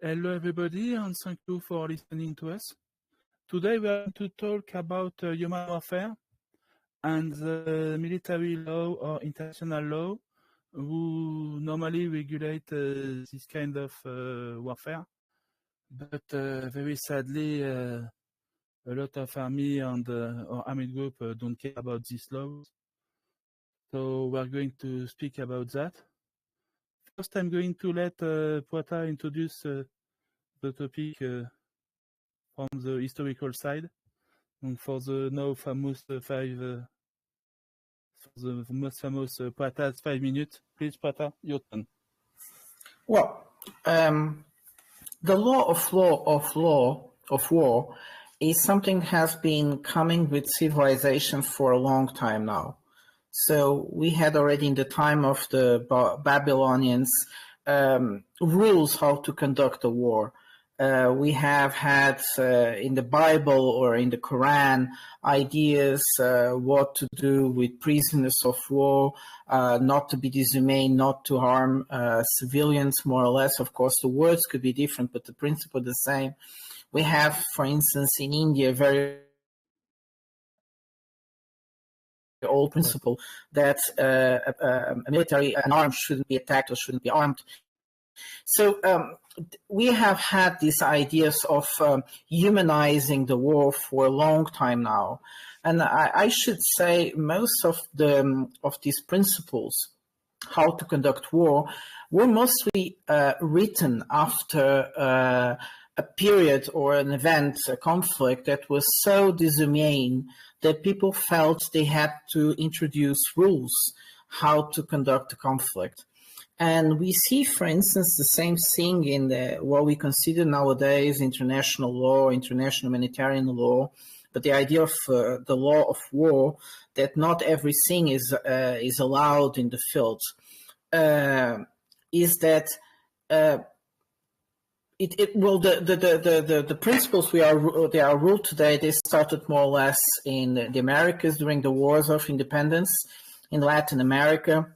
Hello everybody, and thank you for listening to us. Today we are going to talk about human warfare and the military law or international law who normally regulate this kind of warfare. But very sadly, a lot of army and or army group don't care about these laws. So we are going to speak about that. First, I'm going to let Poita introduce the topic from the historical side. And for the now famous for the most famous Poita's 5 minutes, please, Poita, your turn. Well, the law of war is something that has been coming with civilization for a long time now. So we had already in the time of the Babylonians rules how to conduct a war. We have had in the Bible or in the Quran ideas what to do with prisoners of war, not to be dishumane, not to harm civilians, more or less. Of course, the words could be different, but the principle the same. We have, for instance, in India, very old principle that a military, an arm shouldn't be attacked or shouldn't be armed. So we have had these ideas of humanizing the war for a long time now, and I should say most of these principles, how to conduct war, were mostly written after a period or an event, a conflict that was so dishumane that people felt they had to introduce rules how to conduct the conflict. And we see, for instance, the same thing in what we consider nowadays international law, international humanitarian law, but the idea of the law of war, that not everything is allowed in the field, is that the principles they are ruled today. They started more or less in the Americas during the wars of independence, in Latin America.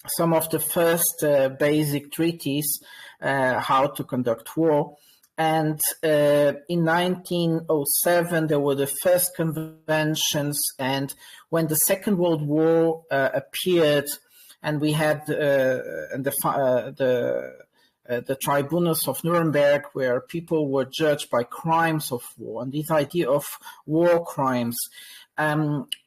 Some of the first basic treaties how to conduct war. And in 1907, there were the first conventions. And when the Second World War appeared, and we had the tribunals of Nuremberg, where people were judged by crimes of war, and this idea of war crimes,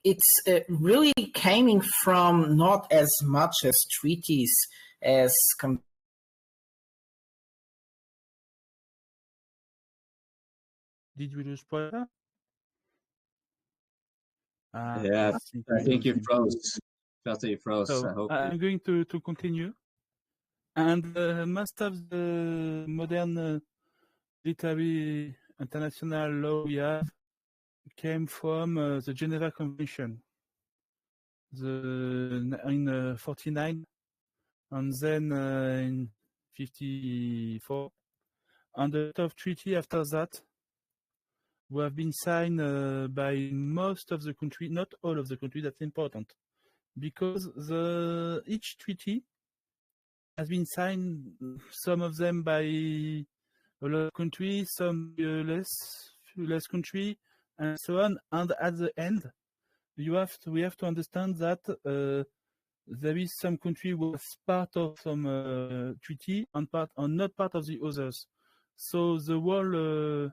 it's really coming from not as much as treaties as Did we lose Poita? Yeah, I think you froze. Just you froze. So I'm going to continue. And most of the modern military international law we have came from the Geneva Convention in 49, and then in 54. And a lot of treaty after that who have been signed by most of the country, not all of the country. That's important, because each treaty has been signed, some of them by a lot of countries, some less country, and so on. And at the end, we have to understand that there is some country who was part of some treaty and not part of the others. So the whole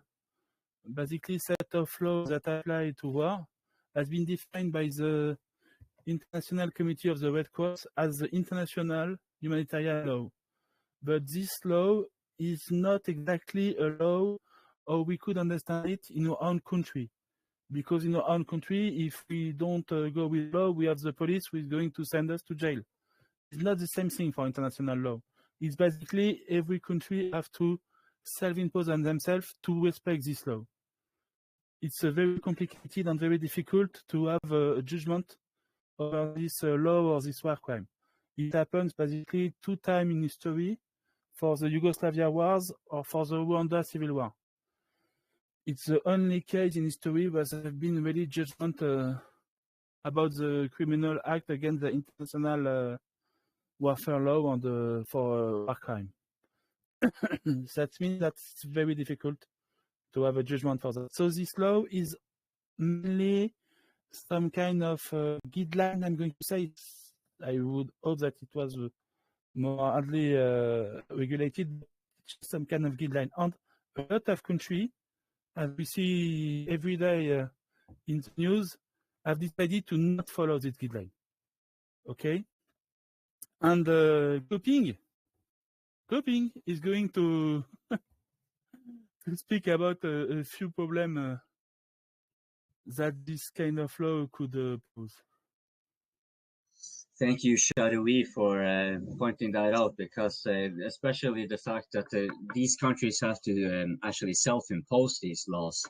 basically set of laws that apply to war has been defined by the International Committee of the Red Cross as the international humanitarian law. But this law is not exactly a law or we could understand it in our own country. Because in our own country, if we don't go with law, we have the police who is going to send us to jail. It's not the same thing for international law. It's basically every country have to self-impose on themselves to respect this law. It's very complicated and very difficult to have a judgment over this law or this war crime. It happens basically 2 times in history, for the Yugoslavia wars or for the Rwanda civil war. It's the only case in history where there have been really judgment about the criminal act against the international warfare law and for war crime. that means that it's very difficult to have a judgment for that. So this law is mainly some kind of guideline. I'm going to say, I would hope that it was more hardly regulated, some kind of guideline. And a lot of countries, as we see every day in the news, have decided to not follow this guideline. Okay? And coping is going to to speak about a few problems that this kind of law could pose. Thank you, Shadowi, for pointing that out, because especially the fact that these countries have to actually self-impose these laws.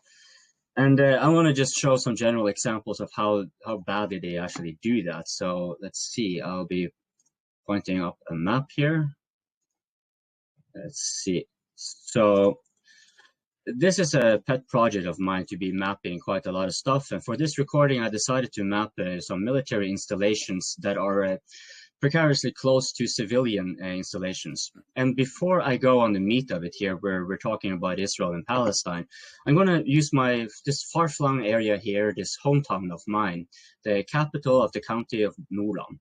And I want to just show some general examples of how badly they actually do that. So let's see, I'll be pointing up a map here. Let's see. So this is a pet project of mine, to be mapping quite a lot of stuff. And for this recording, I decided to map some military installations that are precariously close to civilian installations. And before I go on the meat of it here, where we're talking about Israel and Palestine, I'm going to use this far-flung area here, this hometown of mine, the capital of the county of Nulam.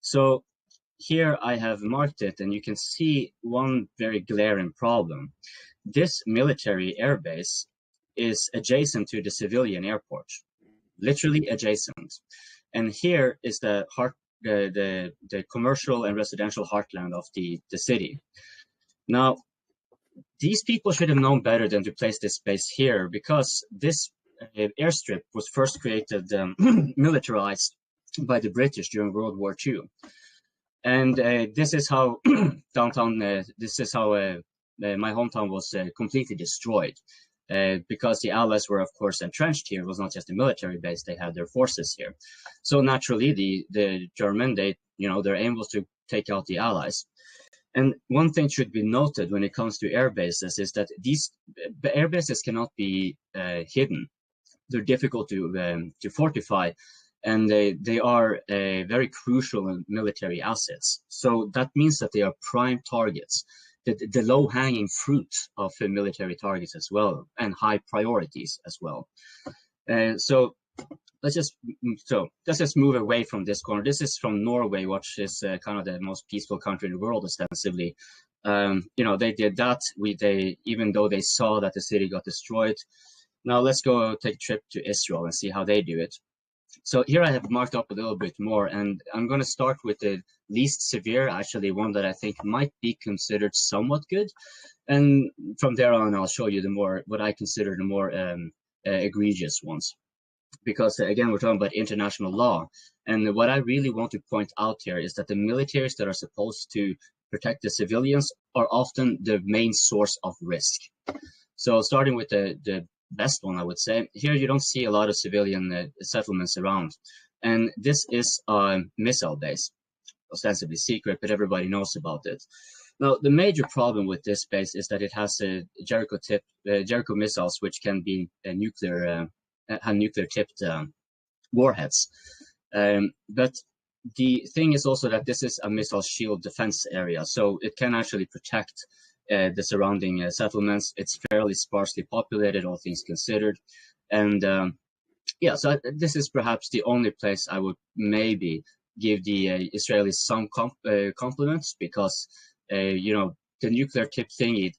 So here I have marked it, and you can see one very glaring problem. This military airbase is adjacent to the civilian airport, literally adjacent. And here is the commercial and residential heartland of the city. Now, these people should have known better than to place this base here, because this airstrip was first created, militarized by the British during World War II. And this is how downtown, this is how my hometown was completely destroyed, because the Allies were, of course, entrenched here. It was not just a military base; they had their forces here. So naturally, the German, their aim was to take out the Allies. And one thing should be noted when it comes to air bases is that these air bases cannot be hidden. They're difficult to fortify, and they are very crucial military assets. So that means that they are prime targets, the low-hanging fruit of military targets as well, and high priorities as well. So let's just move away from this corner. This is from Norway, which is kind of the most peaceful country in the world, ostensibly. They did that. Even though they saw that the city got destroyed. Now let's go take a trip to Israel and see how they do it. So here I have marked up a little bit more, and I'm going to start with the least severe, actually one that I think might be considered somewhat good. And from there on, I'll show you what I consider the more egregious ones. Because again, we're talking about international law. And what I really want to point out here is that the militaries that are supposed to protect the civilians are often the main source of risk. So starting with the best one, I would say, here you don't see a lot of civilian settlements around. And this is a missile base, ostensibly secret, but everybody knows about it. Now, the major problem with this base is that it has a Jericho missiles, which can be have nuclear-tipped warheads. But the thing is also that this is a missile shield defense area, so it can actually protect the surrounding settlements. It's fairly sparsely populated, all things considered. And so this is perhaps the only place I would maybe give the Israelis some compliments, because, the nuclear tip thingy,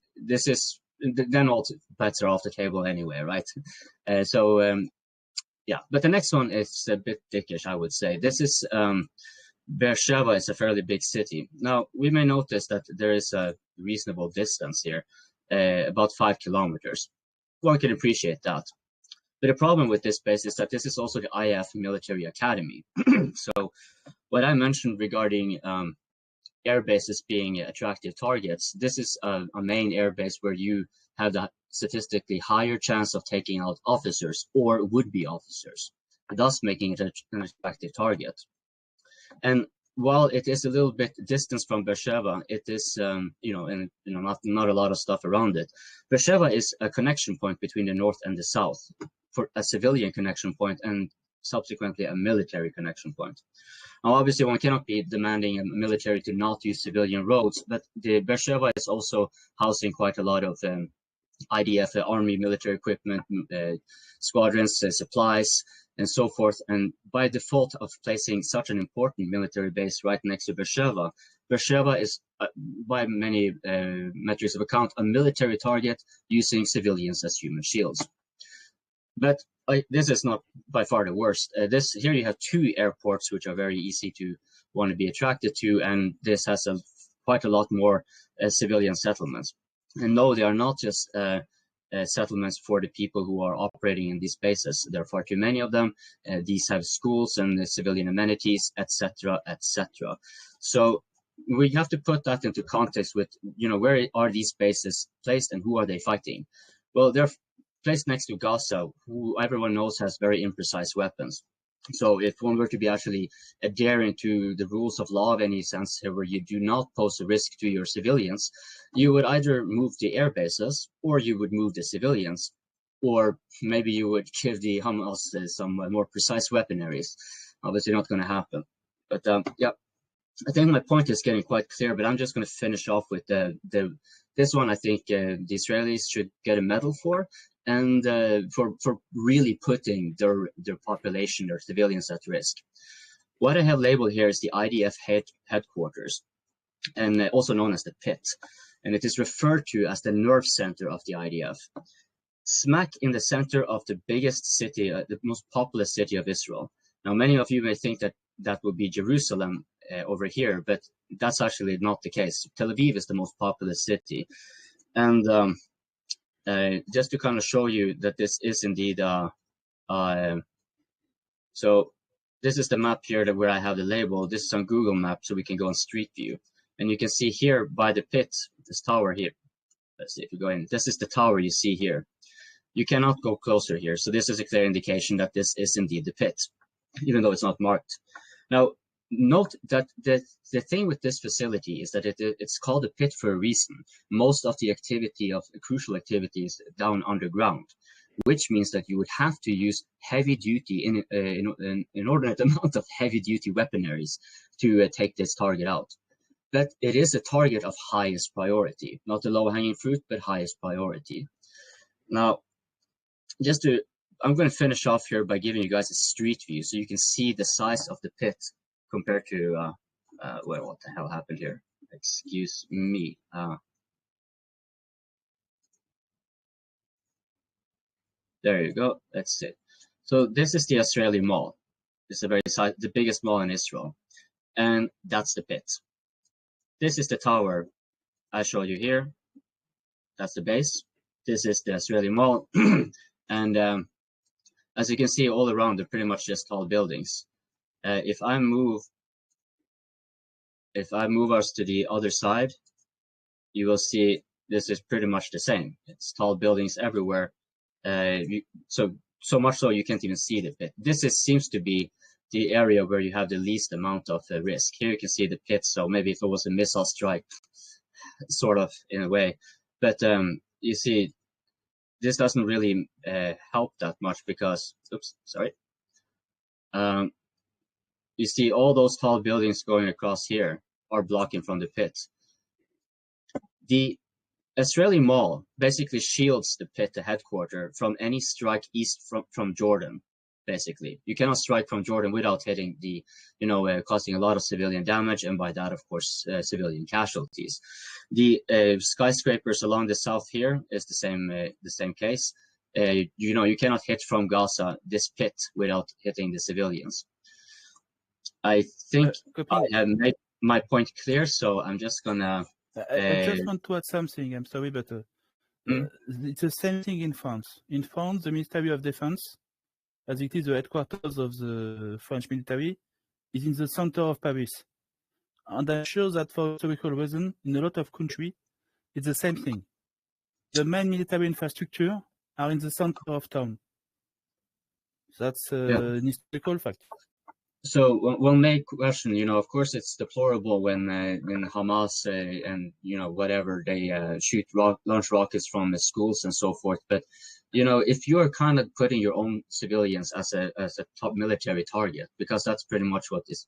then all bets are off the table anyway, right? But the next one is a bit dickish, I would say. This is Beersheba is a fairly big city. Now, we may notice that there is a reasonable distance here, about 5 kilometers. One can appreciate that. But the problem with this base is that this is also the IAF military academy. So what I mentioned regarding air bases being attractive targets, this is a main air base where you have the statistically higher chance of taking out officers or would-be officers, thus making it an attractive target. And while it is a little bit distance from Beersheba, it is, not a lot of stuff around it. Beersheba is a connection point between the north and the south, for a civilian connection point and subsequently a military connection point. Now, obviously, one cannot be demanding a military to not use civilian roads, but the Beersheba is also housing quite a lot of IDF, army military equipment, squadrons, supplies, and so forth. And by default of placing such an important military base right next to Beersheba, Beersheba is, by many metrics of account, a military target using civilians as human shields. But this is not by far the worst. Here you have two airports which are very easy to want to be attracted to, and this has quite a lot more civilian settlements. And no, they are not just settlements for the people who are operating in these bases. There are far too many of them. These have schools and civilian amenities, etc., etc. So we have to put that into context with, where are these bases placed and who are they fighting? Well, they're placed next to Gaza, who everyone knows has very imprecise weapons. So if one were to be actually adhering to the rules of law of any sense here, where you do not pose a risk to your civilians, you would either move the air bases, or you would move the civilians, or maybe you would give the Hamas some more precise weaponaries. Obviously not going to happen. But yeah, I think my point is getting quite clear, but I'm just going to finish off with this one. I think the Israelis should get a medal for, and for really putting their population, their civilians at risk. What I have labeled here is the IDF headquarters, and also known as the pit, and it is referred to as the nerve center of the IDF. Smack in the center of the biggest city, the most populous city of Israel. Now, many of you may think that would be Jerusalem over here, but that's actually not the case. Tel Aviv is the most populous city, and just to kind of show you that this is indeed so this is the map here where I have the label. This is on Google Maps, so we can go on Street View, and you can see here by the pit, this tower here. Let's see if you go in. This is the tower you see here. You cannot go closer here, so this is a clear indication that this is indeed the pit, even though it's not marked. Now, note that the thing with this facility is that it's called a pit for a reason. Most of the crucial activity is down underground, which means that you would have to use heavy duty, inordinate amount of heavy duty weaponaries to take this target out. But it is a target of highest priority, not the low hanging fruit, but highest priority. Now, I'm going to finish off here by giving you guys a street view so you can see the size of the pit compared to, well, what the hell happened here? Excuse me. There you go. That's it. So this is the Israeli mall. It's the biggest mall in Israel. And that's the pit. This is the tower I showed you here. That's the base. This is the Israeli mall. And as you can see all around, they're pretty much just tall buildings. If I move us to the other side, you will see this is pretty much the same. It's tall buildings everywhere. So much so you can't even see the pit. This seems to be the area where you have the least amount of risk. Here you can see the pit. So maybe if it was a missile strike, sort of in a way, but you see, this doesn't really help that much because, oops, sorry. You see all those tall buildings going across here are blocking from the pit. The Israeli mall basically shields the pit, the headquarters, from any strike east from Jordan, basically. You cannot strike from Jordan without hitting causing a lot of civilian damage, and by that, of course, civilian casualties. The skyscrapers along the south here is the same case. You cannot hit from Gaza this pit without hitting the civilians. I think I have made my point clear, so I'm just gonna. I just want to add something. I'm sorry, but it's the same thing in France. In France, the Ministry of Defense, as it is the headquarters of the French military, is in the center of Paris. And I'm sure that for historical reason, in a lot of countries, it's the same thing. The main military infrastructure are in the center of town. That's an historical fact. So one main question, of course, it's deplorable when Hamas and whatever they launch rockets from the schools and so forth. But if you are kind of putting your own civilians as a top military target, because that's pretty much what is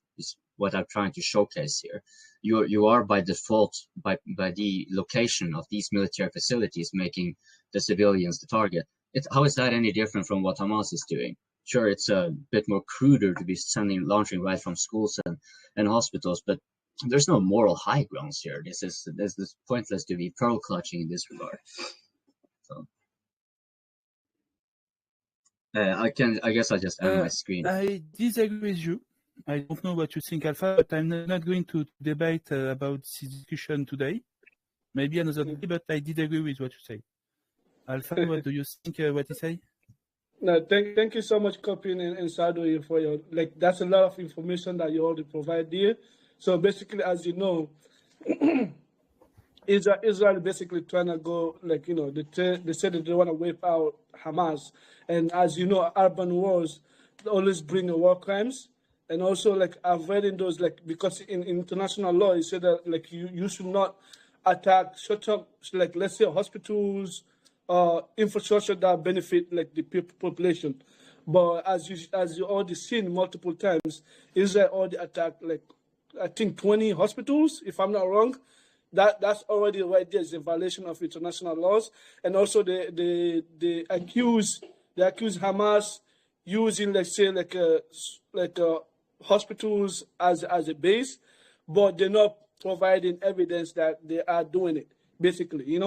what I'm trying to showcase here. You are by default by the location of these military facilities making the civilians the target. How is that any different from what Hamas is doing? Sure, it's a bit more cruder to be launching right from schools and hospitals, but there's no moral high grounds here. This is pointless to be pearl clutching in this regard. So I guess I just end my screen. I disagree with you. I don't know what you think, Alpha, but I'm not going to debate about this discussion today. Maybe another day, but I did agree with what you say. Alpha, what do you think? What you say? No, thank you so much, Copin and Shadowi, for your that's a lot of information that you already provide there. So basically, as you know, Israel basically trying to go they said that they want to wipe out Hamas, and as you know, urban wars always bring war crimes, and also I've read in those because in international law it said that you should not attack short-term let's say hospitals. Infrastructure that benefit the population, but as you already seen multiple times, Israel already attacked I think 20 hospitals, if I'm not wrong. That's already right there. It's a violation of international laws, and also they accuse Hamas using hospitals as a base, but they're not providing evidence that they are doing it. Basically,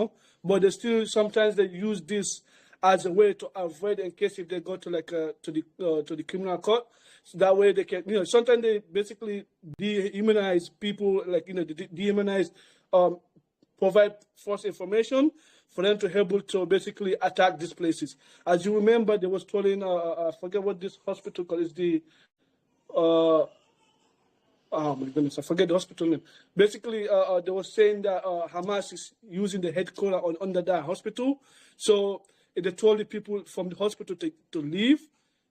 but they still sometimes they use this as a way to avoid in case if they go to to the criminal court, so that way they can sometimes they basically dehumanize people they dehumanize provide false information for them to be able to basically attack these places. As you remember, they was telling I forget what this hospital called is the oh my goodness, I forget the hospital name. Basically, they were saying that Hamas is using the headquarters under that hospital. So they told the people from the hospital to leave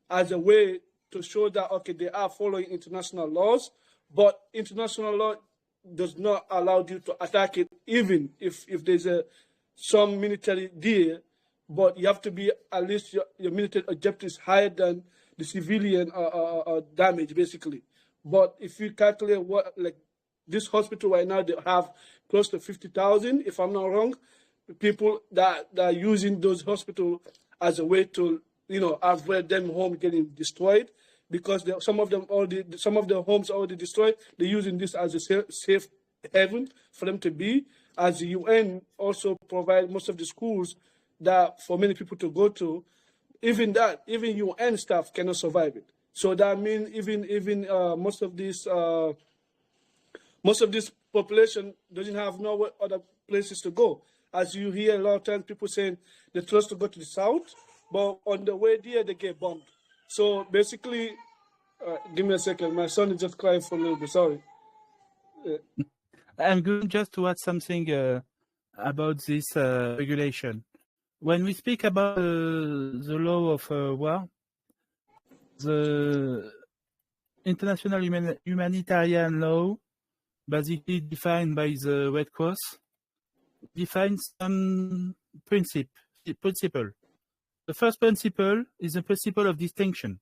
as a way to show that, okay, they are following international laws, but international law does not allow you to attack it, even if there's some military there, but you have to be at least your military objective is higher than the civilian damage, basically. But if you calculate what this hospital right now, they have close to 50,000, if I'm not wrong, people that are using those hospitals as a way to avoid them home getting destroyed, because some of the homes already destroyed. They're using this as a safe haven for them to be. As the UN also provide most of the schools that for many people to go to, even UN staff cannot survive it. So that means even most of this population doesn't have no other places to go. As you hear a lot of times, people saying they try to go to the south, but on the way there they get bombed. So basically, give me a second. My son is just crying for a little bit. Sorry. I'm going just to add something about this regulation. When we speak about the law of war, the international humanitarian law, basically defined by the Red Cross, defines some principle. The first principle is the principle of distinction.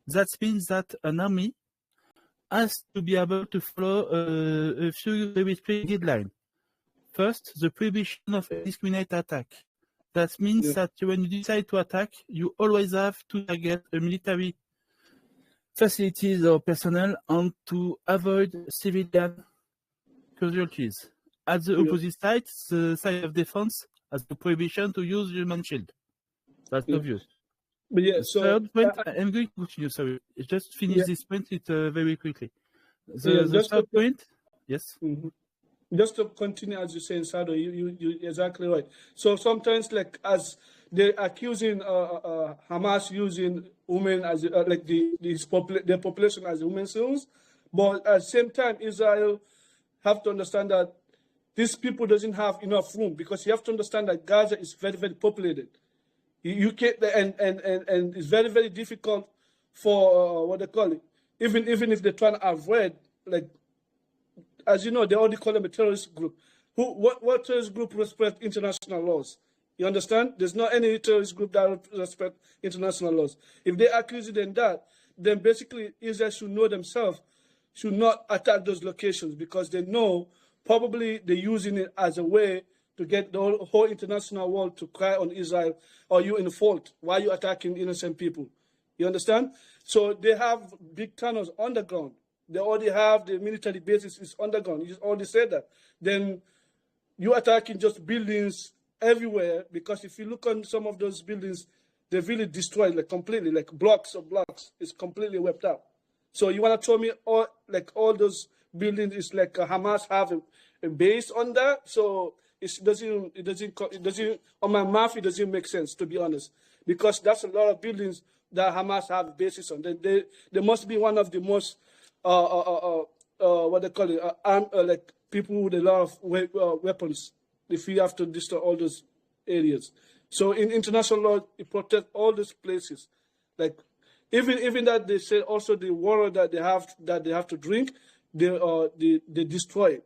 That means that an army has to be able to follow a few very strict guidelines. First, the prohibition of indiscriminate attack. That means that when you decide to attack, you always have to target a military facilities or personnel and to avoid civilian casualties. At the opposite side, the side of defense has the prohibition to use human shield. That's obvious. But so third point, I'm going to continue. Sorry, just finish this point very quickly. The third point, yes. Mm-hmm. Just to continue, as you say, Sado, you exactly right. So sometimes, as they're accusing Hamas using women as their population as human souls, but at the same time, Israel have to understand that these people doesn't have enough room, because you have to understand that Gaza is very, very populated. You can't, and it's very, very difficult for what they call it, even if they're trying to avoid, like, as you know, they already call them a terrorist group. What terrorist group respect international laws? You understand? There's not any terrorist group that respect international laws. If they accuse you in that, then basically Israel should know themselves, should not attack those locations, because they know probably they're using it as a way to get the whole international world to cry on Israel, or you in the fault. Why are you attacking innocent people? You understand? So they have big tunnels underground. They already have the military bases is underground. You already said that. Then you attacking just buildings everywhere, because if you look on some of those buildings, they're really destroyed, like completely, like blocks of blocks. It's completely wiped out. So you want to tell me all those buildings is like Hamas have a base on that? So it doesn't on my math, it doesn't make sense, to be honest, because that's a lot of buildings that Hamas have bases on. They must be one of the most what they call it, like people with a lot of weapons, if you have to destroy all those areas. So in international law, it protects all those places. Like even that they say also the water that they have to drink, they destroy it.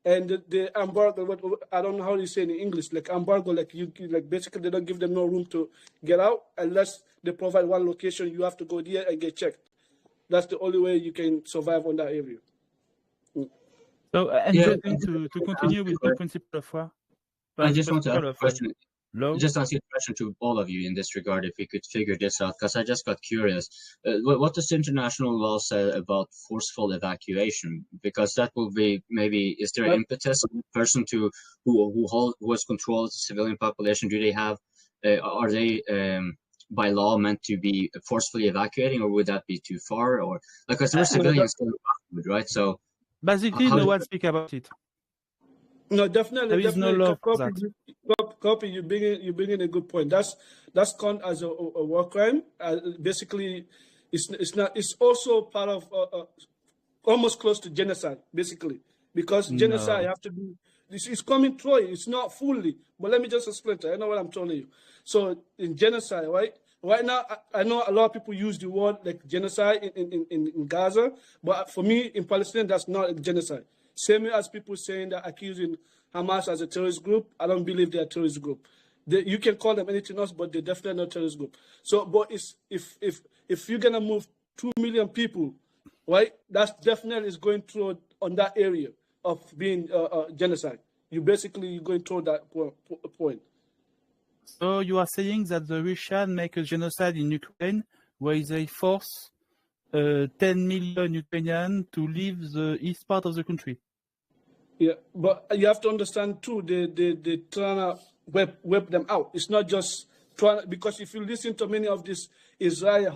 And the embargo, I don't know how you say it in English, like embargo, like like basically they don't give them no room to get out unless they provide one location. You have to go there and get checked. That's the only way you can survive on that area. So, and Yeah, to continue with the principle of war. I just want to ask a question. Just answer a question to all of you in this regard, if we could figure this out, because I just got curious. What does international law say about forceful evacuation? Because that will be maybe, is there an impetus on the person who has control of the civilian population? Do they have, are they by law meant to be forcefully evacuating, or would that be too far? Or because there were civilians, right? So basically, no one speak about it. No, definitely. There is no law for that. Copy. You bring in a good point. That's count as a war crime. Basically, it's not. It's also part of almost close to genocide. Basically, because genocide you have to do. This is coming through. It's not fully, but let me just explain to you. I know what I'm telling you. So in genocide, right now, I know a lot of people use the word like genocide in Gaza, but for me in Palestine, that's not a genocide. Same as people saying that accusing Hamas as a terrorist group, I don't believe they're a terrorist group. You can call them anything else, but they're definitely not a terrorist group. So, but if you're gonna move 2 million people, right, that's definitely is going through on that area of being genocide. You're going through that point. So you are saying that the Russians make a genocide in Ukraine where they force 10 million Ukrainians to leave the east part of the country. Yeah, but you have to understand too, they trying to whip them out. It's not just trying, because if you listen to many of these Israeli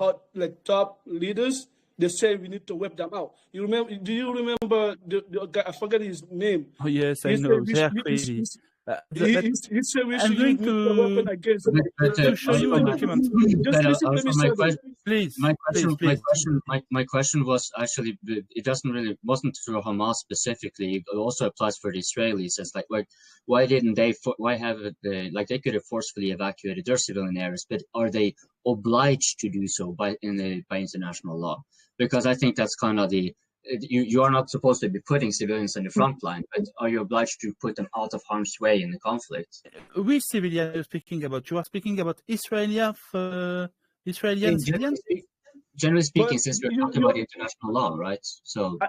top leaders, they say we need to whip them out. Do you remember the guy? I forget his name. Oh yes, I know. They are crazy. He said we should use nuclear weapon against them. To show you a document. Just listen to me, please. My question was actually, it wasn't for Hamas specifically. It also applies for the Israelis. It's like why didn't they? Why have they could have forcefully evacuated their civilian areas, but are they obliged to do so by international law? Because I think that's kind of you are not supposed to be putting civilians in the front line, but are you obliged to put them out of harm's way in the conflict? Which civilian are you speaking about? You are speaking about Israeli civilians? Generally speaking, since we're talking about international law, right? So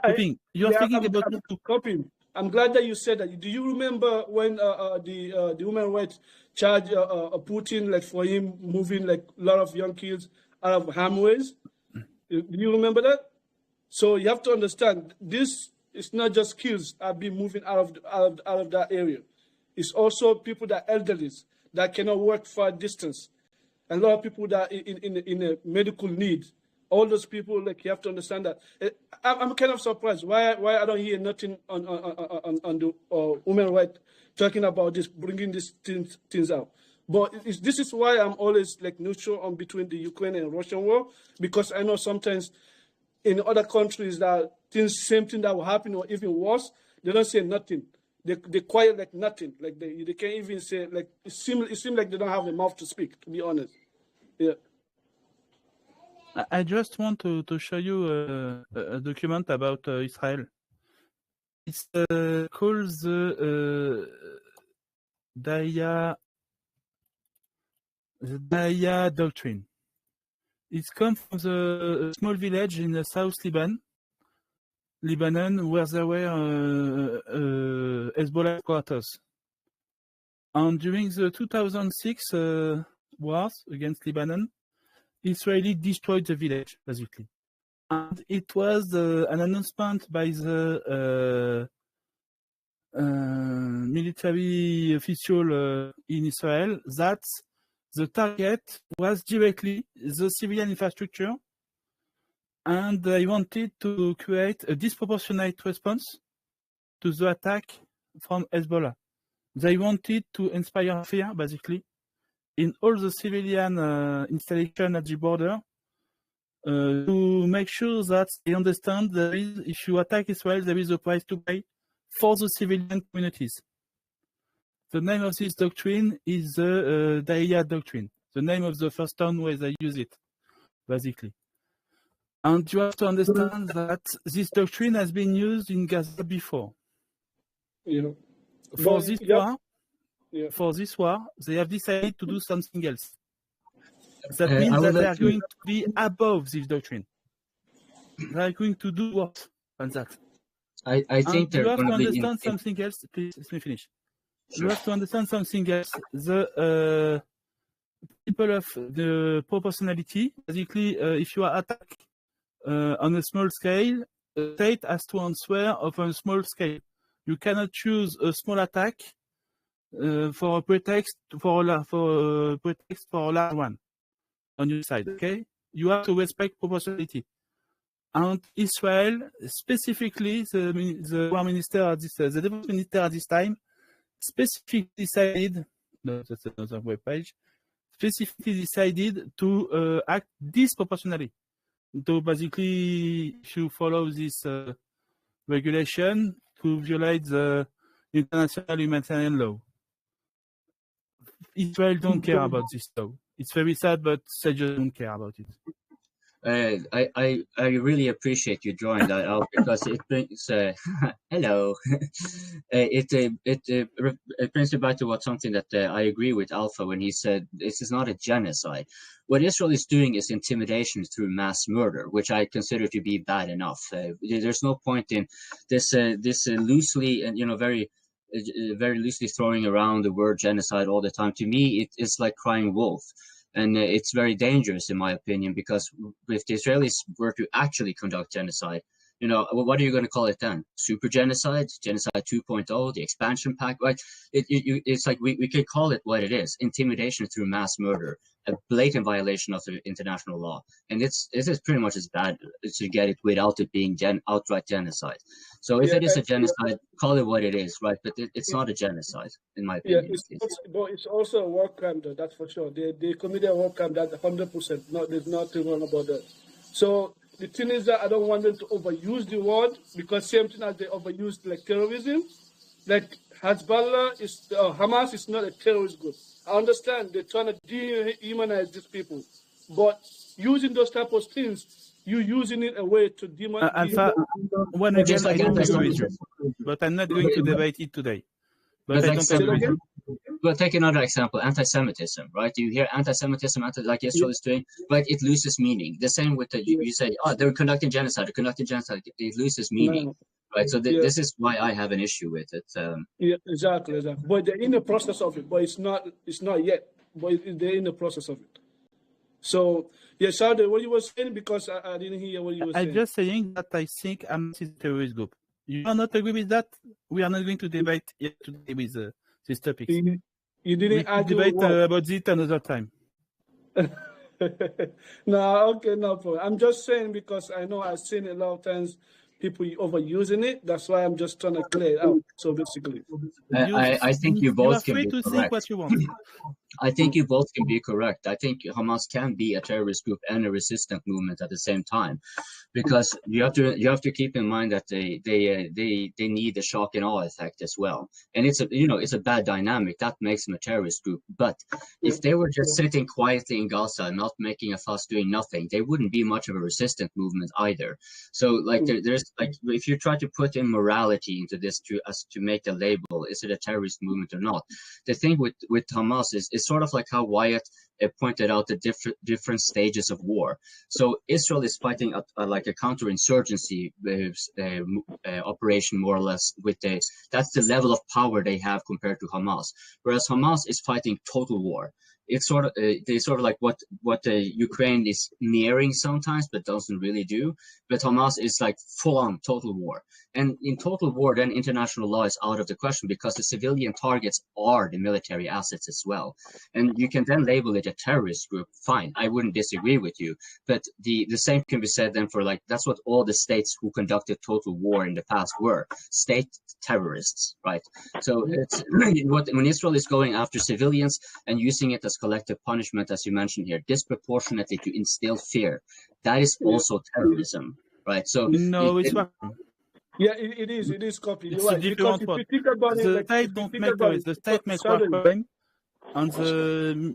you are speaking about copying. I'm glad that you said that. Do you remember when the human rights charge Putin for him moving a lot of young kids out of highways? Do you remember that? So you have to understand, this is not just kids are being moving out of that area. It's also people that are elderly, that cannot work far distance. And a lot of people that are in a medical need. All those people, you have to understand that. I'm kind of surprised why I don't hear nothing on the human rights talking about this, bringing these things out. But this is why I'm always neutral on between the Ukraine and Russian war, because I know sometimes in other countries that same thing that will happen or even worse, they don't say nothing. They quiet like nothing. They can't even say it seems like they don't have a mouth to speak, to be honest. Yeah. I just want to show you a document about Israel. It's called the Daya Doctrine. It comes from the small village in the South Lebanon, where there were Hezbollah quarters. And during the 2006 wars against Lebanon, Israeli destroyed the village, basically. And it was an announcement by the military official in Israel that the target was directly the civilian infrastructure, and they wanted to create a disproportionate response to the attack from Hezbollah. They wanted to inspire fear, basically, in all the civilian installation at the border, to make sure that they understand that if you attack Israel, there is a price to pay for the civilian communities. The name of this doctrine is the Daya Doctrine, the name of the first town where they use it, basically. And you have to understand that this doctrine has been used in Gaza before. Yeah. For this war, they have decided to do something else. That means that they are going to be above this doctrine. They are going to do what on that? I think you have to understand something else. Please let me finish. Sure. You have to understand something else. The people of the proportionality, basically, if you are attacked on a small scale, the state has to answer of a small scale. You cannot choose a small attack for a pretext for a large one on your side. Okay, you have to respect proportionality. And Israel, specifically, the war minister at this, the defense minister at this time, specifically decided. No, that's another web page. Specifically decided to act disproportionately. So basically, if you follow this regulation, to violate the international humanitarian law. Israel don't care about this law. It's very sad, but they just don't care about it. I really appreciate you drawing that out because it brings hello. It brings me back to something that I agree with Alpha when he said this is not a genocide. What Israel is doing is intimidation through mass murder, which I consider to be bad enough. There's no point in this loosely and very loosely throwing around the word genocide all the time. To me, it is like crying wolf. And it's very dangerous, in my opinion, because if the Israelis were to actually conduct genocide, what are you going to call it then? Super genocide, genocide 2.0, the expansion pack, right? It's like we could call it what it is: intimidation through mass murder, a blatant violation of the international law, and it is pretty much as bad to get it without it being outright genocide. So if it is a genocide, call it what it is, right? But it's not a genocide, in my opinion. But it's also a war crime, though. That's for sure. They committed a war crime. That's 100%. There's nothing wrong about that. So the thing is that I don't want them to overuse the word, because same thing as they overused like terrorism, like Hamas is not a terrorist group. I understand they're trying to dehumanize these people, but using those type of things, you're using it a way to demonize. Alpha, one again, I don't agree with you, but I'm not going to debate it today. But I don't agree with you. Well, take another example, anti-Semitism, right? You hear anti-Semitism, like Israel is doing, right? It loses meaning. The same with you say, they're conducting genocide, it loses meaning, right? So this is why I have an issue with it. Yeah, exactly. But they're in the process of it, but it's not yet, but they're in the process of it. So, yeah, Shadowi, what you were saying, because I didn't hear what you were saying. I'm just saying that I think Hamas is a terrorist group. You are not agree with that? We are not going to debate yet today with these topics. You didn't argue debate about it another time. No, okay, no problem. I'm just saying because I know I've seen a lot of times people overusing it. That's why I'm just trying to clear it out. So basically, I think you both are free can be to correct. think what you want. I think you both can be correct. I think Hamas can be a terrorist group and a resistant movement at the same time, because you have to keep in mind that they need the shock and awe effect as well. And it's a bad dynamic that makes them a terrorist group. But if they were just sitting quietly in Gaza, not making a fuss, doing nothing, they wouldn't be much of a resistant movement either. So like there's like, if you try to put in morality into this to make a label, is it a terrorist movement or not? The thing with Hamas is sort of like how Wyatt pointed out the different stages of war. So Israel is fighting like a counterinsurgency operation, more or less. That's the level of power they have compared to Hamas. Whereas Hamas is fighting total war. It's sort of like what Ukraine is nearing sometimes, but doesn't really do. But Hamas is like full-on total war. And in total war, then international law is out of the question, because the civilian targets are the military assets as well. And you can then label it a terrorist group. Fine, I wouldn't disagree with you. But the same can be said then for, like, that's what all the states who conducted total war in the past were, state terrorists, right? So it's when Israel is going after civilians and using it as collective punishment, as you mentioned here, disproportionately to instill fear, that is also terrorism, right? So no, it's not. Yeah, it is copy. It's You're a right. different Because if one. you think about it, The like, state if you don't think make about terrorists. The state makes war Shadowi. crime, and the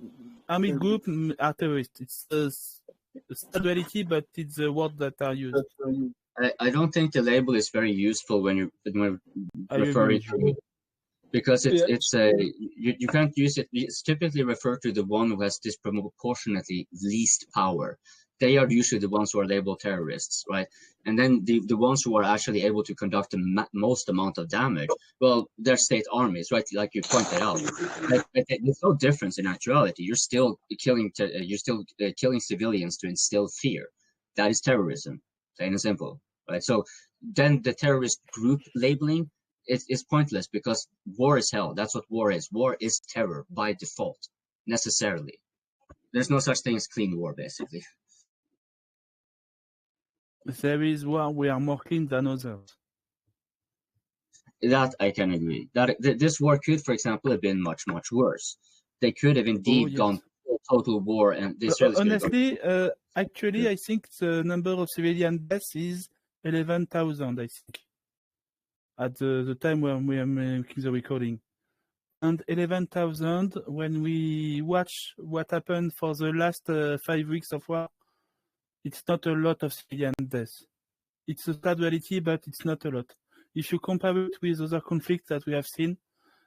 army group are terrorists. It's a duality, but it's the words that are used. I don't think the label is very useful when you're referring to it, because you can't use it. It's typically referred to the one who has disproportionately least power. They are usually the ones who are labeled terrorists, right? And then the ones who are actually able to conduct the most amount of damage, well, they're state armies, right? Like you pointed out. But there's no difference in actuality. You're still killing civilians to instill fear. That is terrorism, plain and simple, right? So then the terrorist group labeling is pointless, because war is hell. That's what war is. War is terror by default, necessarily. There's no such thing as clean war, basically. There is one we are more clean than others. That I can agree. That this war could, for example, have been much, much worse. They could have indeed gone total war, and the Israelis honestly, actually, I think the number of civilian deaths is 11,000. I think at the time when we are making the recording, and 11,000 when we watch what happened for the last 5 weeks of war. It's not a lot of civilian deaths. It's a sad reality, but it's not a lot. If you compare it with other conflicts that we have seen,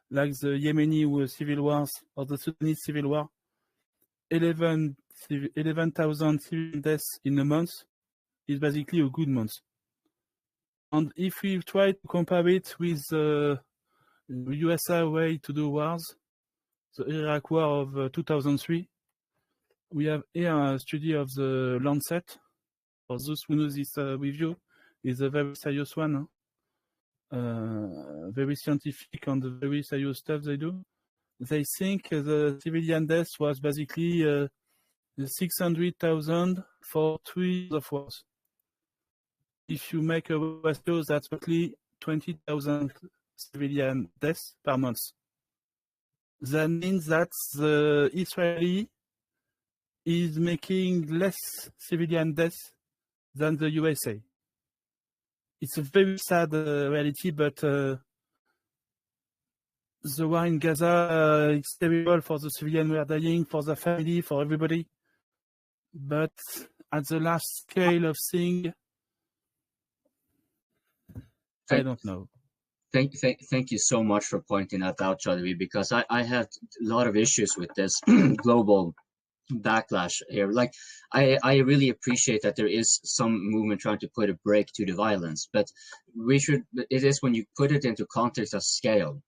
like the Yemeni civil wars or the Sudanese civil war, 11,000 civilian deaths in a month is basically a good month. And if we try to compare it with the USA way to do wars, the Iraq war of 2003, we have here a study of the Lancet. For those who know this review, is a very serious one, very scientific and very serious stuff they do. They think the civilian death was basically 600,000 for 3 years of wars. If you make a ratio, that's roughly 20,000 civilian deaths per month. That means that the Israeli is making less civilian deaths than the USA. It's a very sad reality, but the war in Gaza is terrible for the civilians who are dying, for the family, for everybody. But at the last scale of thing, I don't know. Thank you so much for pointing that out, Shadowi, because I had a lot of issues with this global backlash here. Like, I really appreciate that there is some movement trying to put a break to the violence, but it is when you put it into context of scale.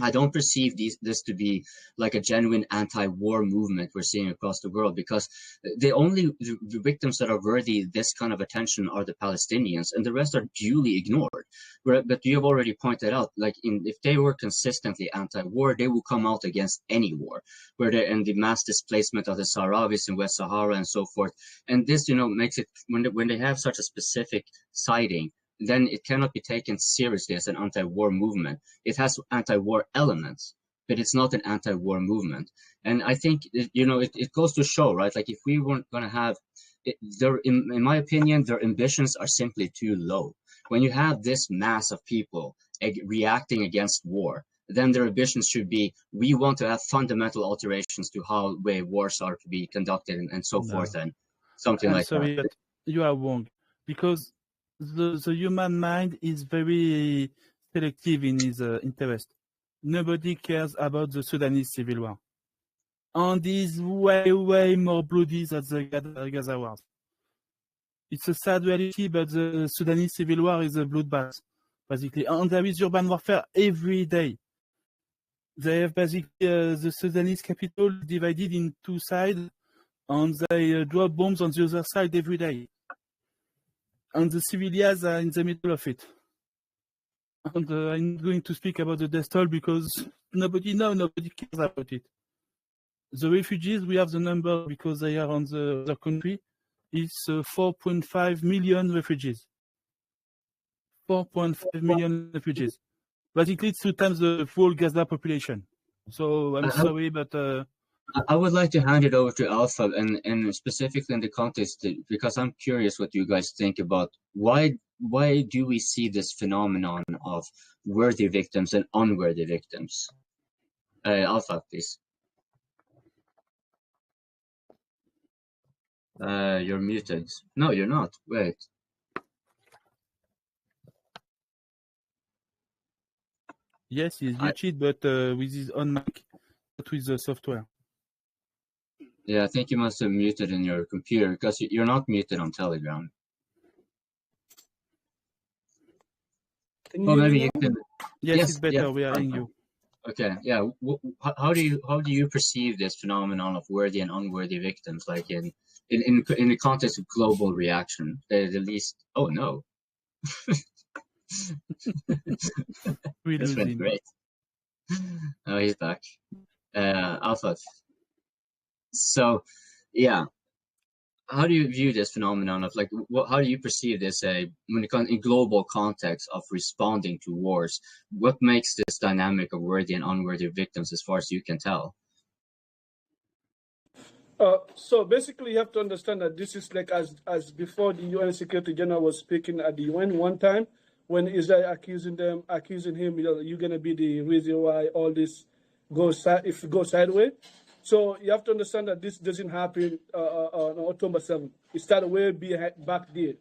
I don't perceive this to be like a genuine anti-war movement we're seeing across the world, because the victims that are worthy this kind of attention are the Palestinians, and the rest are duly ignored. But you have already pointed out, like, if they were consistently anti-war, they will come out against any war, where they're in the mass displacement of the Sahrawis in West Sahara and so forth. And this, makes it, when they have such a specific siding, then it cannot be taken seriously as an anti-war movement. It has anti-war elements, but it's not an anti-war movement. And I think, you know, it goes to show, right? Like if we weren't going to have, in my opinion, their ambitions are simply too low. When you have this mass of people reacting against war, then their ambitions should be, we want to have fundamental alterations to how wars are to be conducted and so forth, and something like sorry, that. but you are wrong, because the human mind is very selective in his interest. Nobody cares about the Sudanese civil war, and is way more bloody than the Gaza war. It's a sad reality, but the Sudanese civil war is a bloodbath, basically, and there is urban warfare every day. They have basically the Sudanese capital divided in two sides, and they drop bombs on the other side every day. And the civilians are in the middle of it. And I'm not going to speak about the death toll because nobody cares about it. The refugees, we have the number because they are on the other country. It's 4.5 million refugees. 4.5 million refugees. Basically, it's 2 times the full Gaza population. So I'm sorry, but I would like to hand it over to Alpha, and specifically in the context, because I'm curious what you guys think about why do we see this phenomenon of worthy victims and unworthy victims? Alpha, please. You're muted. No, you're not. Wait. yes, he's muted, but with his own mic, not with the software. Yeah, I think you must have muted in your computer because you're not muted on Telegram. Oh, maybe you can. Yes, it's better. We are hearing you. Okay, yeah. How do you perceive this phenomenon of worthy and unworthy victims, like in the context of global reaction? The least. Oh no. This went great. Oh, he's back. Alpha. So, yeah. How do you view this phenomenon of, like, how do you perceive this when it comes in global context of responding to wars? What makes this dynamic of worthy and unworthy victims, as far as you can tell? So basically, you have to understand that this is like as before the UN Secretary General was speaking at the UN one time when Israel accusing him, you know, you're gonna be the reason why all this goes if it goes sideways. So you have to understand that this doesn't happen on October 7th. It started way back there.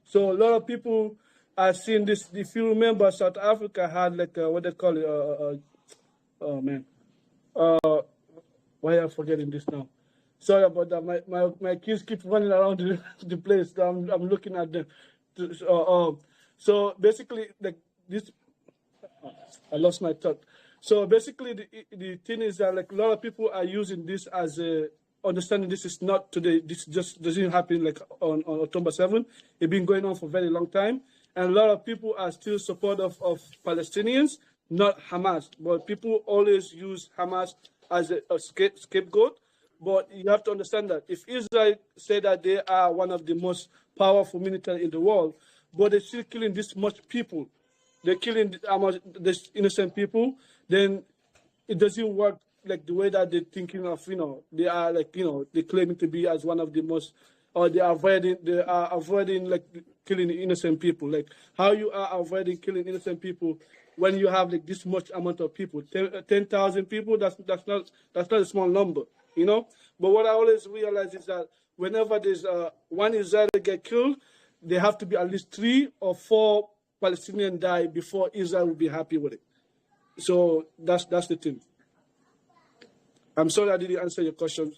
So a lot of people are seeing this. If you remember, South Africa had like what they call it. Oh man, why am I forgetting this now? Sorry about that. My kids keep running around the place. I'm looking at them. So basically, like this, I lost my thought. So basically, the thing is that like a lot of people are using this as a understanding. This is not today. This just doesn't happen like on October 7th. It's been going on for a very long time, and a lot of people are still supportive of Palestinians, not Hamas. But people always use Hamas as a scapegoat. But you have to understand that if Israel say that they are one of the most powerful military in the world, but they're still killing this much people, they're killing this innocent people, then it doesn't work like the way that they're thinking of, you know, they are like, you know, they claiming to be as one of the most, or they are avoiding like killing innocent people. Like how you are avoiding killing innocent people when you have like this much amount of people, 10,000 people, that's not a small number, you know? But what I always realize is that whenever there's one Israeli get killed, there have to be at least 3 or 4 Palestinians die before Israel will be happy with it. So that's the thing. I'm sorry I didn't answer your question.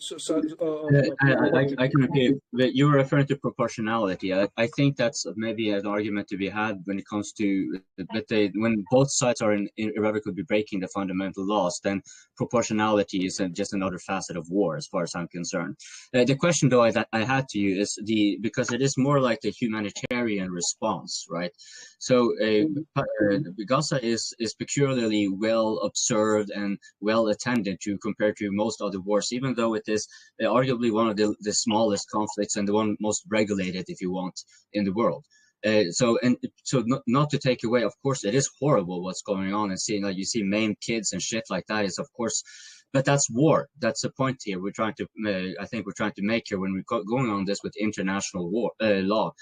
I can repeat, but you were referring to proportionality. I think that's maybe an argument to be had when it comes to when both sides are irrevocably breaking the fundamental laws, then proportionality is just another facet of war, as far as I'm concerned. The question, though, that I had to you is because it is more like the humanitarian response, right? So Gaza is peculiarly well observed and well attended to compared to most other wars, even though it is arguably one of the smallest conflicts and the one most regulated, if you want, in the world. So not to take away, of course, it is horrible what's going on, and seeing like you see maimed kids and shit like that is, of course, but that's war. That's the point here. We're trying to, I think we're trying to make here when we're going on this with international law.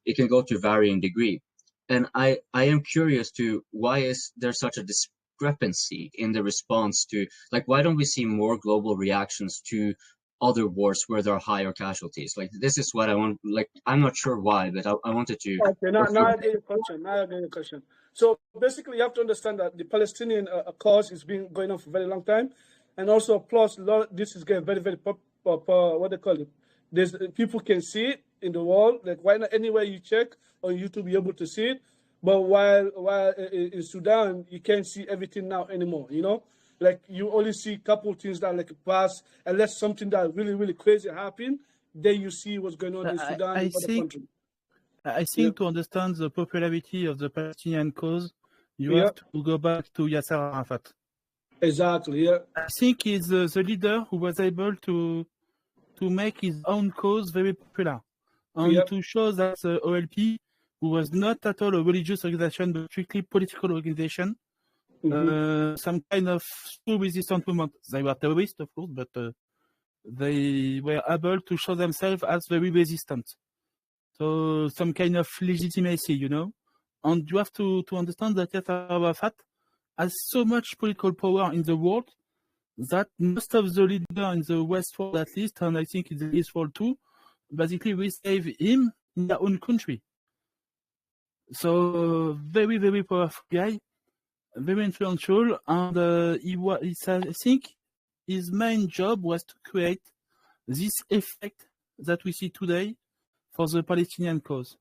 It can go to varying degree, and I am curious to why is there such a discrepancy in the response to, like, why don't we see more global reactions to other wars where there are higher casualties? Like, this is what I want. Like, I'm not sure why, but I wanted to. Okay, now I get your question. Now I get your question. So basically, you have to understand that the Palestinian cause is been going on for a very long time, and also plus this is getting very what they call it. There's people can see it in the world. Like, why not anywhere you check on YouTube, you're able to see it. But while in Sudan, you can't see everything now anymore. You know, like you only see a couple of things that like pass, unless something that really crazy happen. Then you see what's going on in Sudan and other countries. I think to understand the popularity of the Palestinian cause, you have to go back to Yasser Arafat. Exactly. Yeah. I think he's the leader who was able to make his own cause very popular, and to show that the OLP, who was not at all a religious organization but strictly political organization, some kind of true resistance movement. They were terrorists, of course, but they were able to show themselves as very resistant. So some kind of legitimacy, you know. And you have to understand that Yasser Arafat has so much political power in the world that most of the leaders in the West world, at least, and I think in the East world too, basically receive him in their own country. So very powerful guy, very influential, and I think his main job was to create this effect that we see today for the Palestinian cause.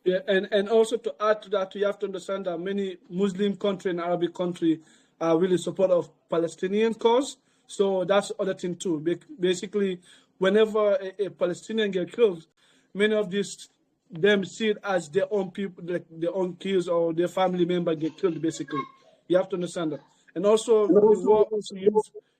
Yeah, and also to add to that, you have to understand that many Muslim countries and Arabic countries are really supportive of Palestinian cause. So that's other thing too. Basically, whenever a Palestinian get killed, many of them see it as their own people, like their own kids or their family member get killed. Basically, you have to understand that. And also, the war also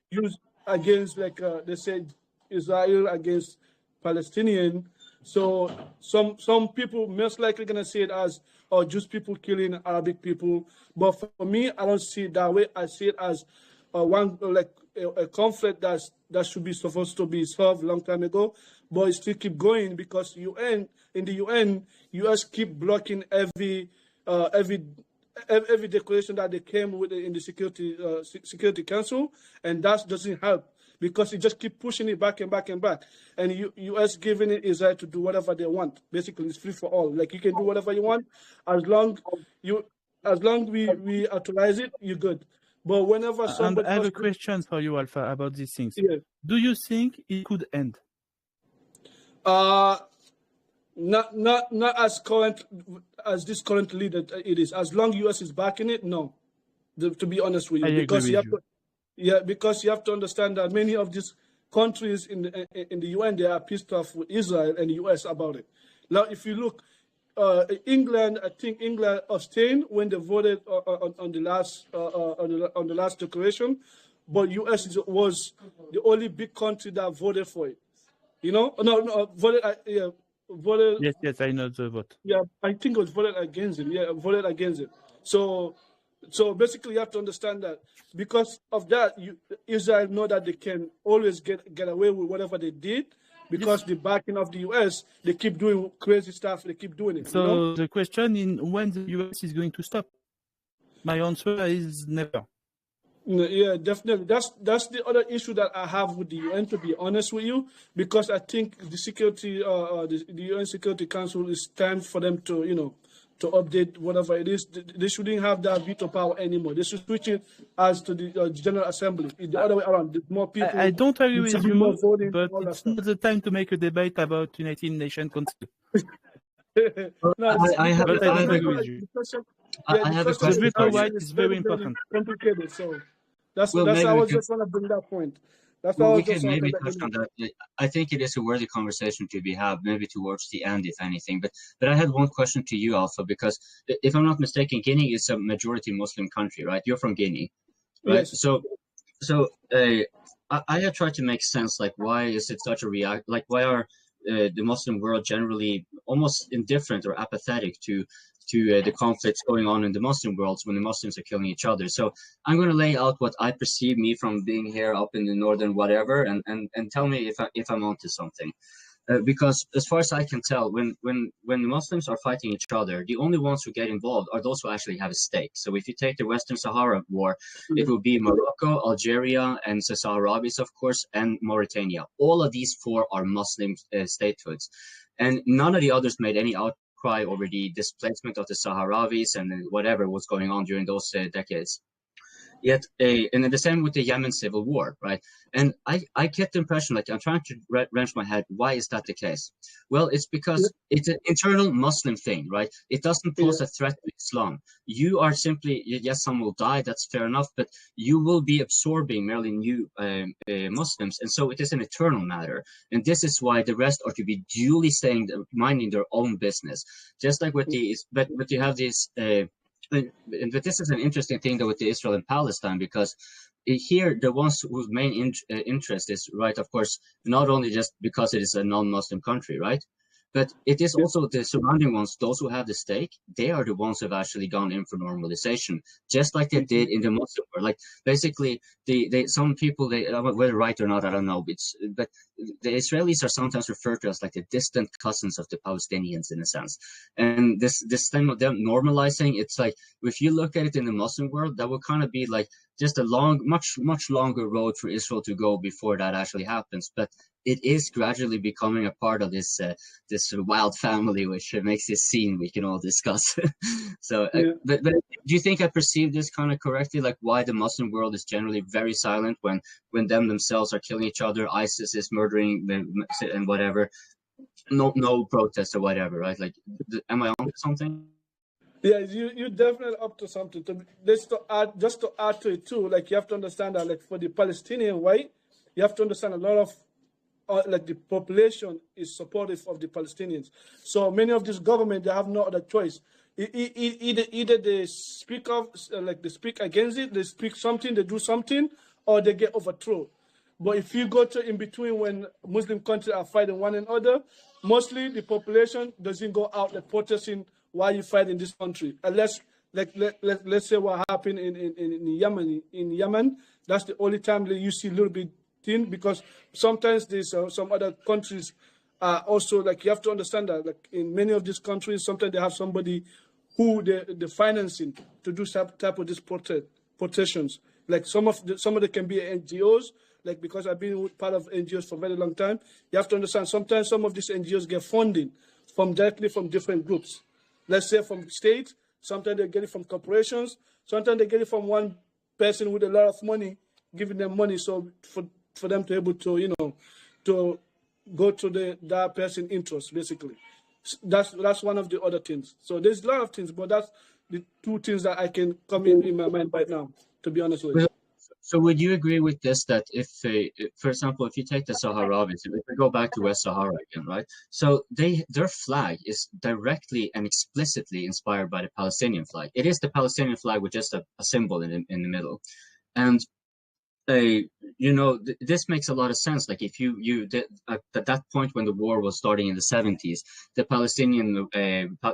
used against, like they said, Israel against Palestinian. So some people most likely gonna see it as just people killing Arabic people. But for me, I don't see it that way. I see it as a conflict that should be supposed to be solved a long time ago, but it still keep going because in the UN, US keep blocking every declaration that they came with in the Security Council, and that doesn't help. Because it just keep pushing it back and back and back, and U.S. giving it Israel to do whatever they want. Basically, it's free for all. Like you can do whatever you want, as long we authorize it, you're good. But whenever somebody, and I have a question for you, Alpha, about these things. Yeah. Do you think it could end? Not as current as this current leader it is. As long U.S. is backing it, no. To be honest with you, because you have to. Yeah, because you have to understand that many of these countries in the UN, they are pissed off with Israel and the US about it. Now, if you look, England, I think England abstained when they voted on the last declaration, but US was the only big country that voted for it. You know, voted. Yes, I know the vote. Yeah, I think it was voted against it. Yeah, voted against it. So basically, you have to understand that because of that, Israel know that they can always get away with whatever they did because the backing of the US, they keep doing crazy stuff. They keep doing it. So the question is when the US is going to stop? My answer is never. Yeah, definitely. That's the other issue that I have with the UN, to be honest with you, because I think the UN Security Council is time for them to to update whatever it is. They shouldn't have that veto power anymore. They should switch it as to the General Assembly. The other way around. There's more people. I don't agree with you, voting, but it's not the time to make a debate about United Nations Council. I have agree with you. I have a question. The veto right is very important. Complicated. So that's I was just want to bring that point. We can maybe touch on that. I think it is a worthy conversation to be had, maybe towards the end, if anything. But I had one question to you, Alpha, because if I'm not mistaken, Guinea is a majority Muslim country, right? You're from Guinea, right? Yes. So I have tried to make sense, like why is it such a why are the Muslim world generally almost indifferent or apathetic to the conflicts going on in the Muslim worlds when the Muslims are killing each other. So I'm going to lay out what I perceive me from being here up in the northern whatever, and tell me if I'm onto something. Because as far as I can tell, when Muslims are fighting each other, the only ones who get involved are those who actually have a stake. So if you take the Western Sahara War, it will be Morocco, Algeria, and the Sahrawis, of course, and Mauritania. All of these four are Muslim statehoods. And none of the others made any outcry over the displacement of the Sahrawis and whatever was going on during those decades. Yet, and then the same with the Yemen civil war, right? And I get the impression, like, I'm trying to wrench my head, why is that the case? Well, it's because it's an internal Muslim thing, right? It doesn't pose a threat to Islam. You are simply, yes, some will die, that's fair enough, but you will be absorbing merely new Muslims. And so it is an eternal matter. And this is why the rest are to be duly minding their own business. Just like with the, but you have this, but this is an interesting thing though with the Israel and Palestine, because here the ones whose main interest is, right, of course, not only just because it is a non-Muslim country, right, but it is also the surrounding ones, those who have the stake, they are the ones who have actually gone in for normalization, just like they did in the Muslim world. Like basically, some people, whether right or not, I don't know, but the Israelis are sometimes referred to as like the distant cousins of the Palestinians in a sense. And this thing of them normalizing, it's like, if you look at it in the Muslim world, that would kind of be like just a much longer road for Israel to go before that actually happens. But it is gradually becoming a part of this wild family, which makes this scene we can all discuss. So, but do you think I perceive this kind of correctly? Like why the Muslim world is generally very silent when them themselves are killing each other, ISIS is murdering and whatever, no protests or whatever, right? Like, am I on to something? Yeah, you're definitely up to something. Just to add to it too, like you have to understand that, like for the Palestinian, right, you have to understand a lot of like the population is supportive of the Palestinians. So many of this government, they have no other choice. Either they speak they speak against it, they speak something, they do something, or they get overthrown. But if you go to in between when Muslim countries are fighting one another, mostly the population doesn't go out like protesting why you fight in this country. Unless let's say what happened in Yemen. In Yemen, that's the only time that you see a little bit thing, because sometimes there's some other countries also, like you have to understand that like in many of these countries, sometimes they have somebody who they're financing to do some type of these protections. Like some of them can be NGOs, like because I've been part of NGOs for a very long time. You have to understand sometimes some of these NGOs get funding directly from different groups. Let's say from state, sometimes they get it from corporations, sometimes they get it from one person with a lot of money, giving them money so for them to be able to, to go to that person's interest, basically. That's one of the other things. So there's a lot of things, but that's the two things that I can come in my mind right now, to be honest with you. So would you agree with this, that if, for example, if you take the Sahrawis, if we go back to West Sahara again, right? So their flag is directly and explicitly inspired by the Palestinian flag. It is the Palestinian flag with just a symbol in the middle. And this makes a lot of sense. Like if you did, at that point when the war was starting in the 70s, the Palestinian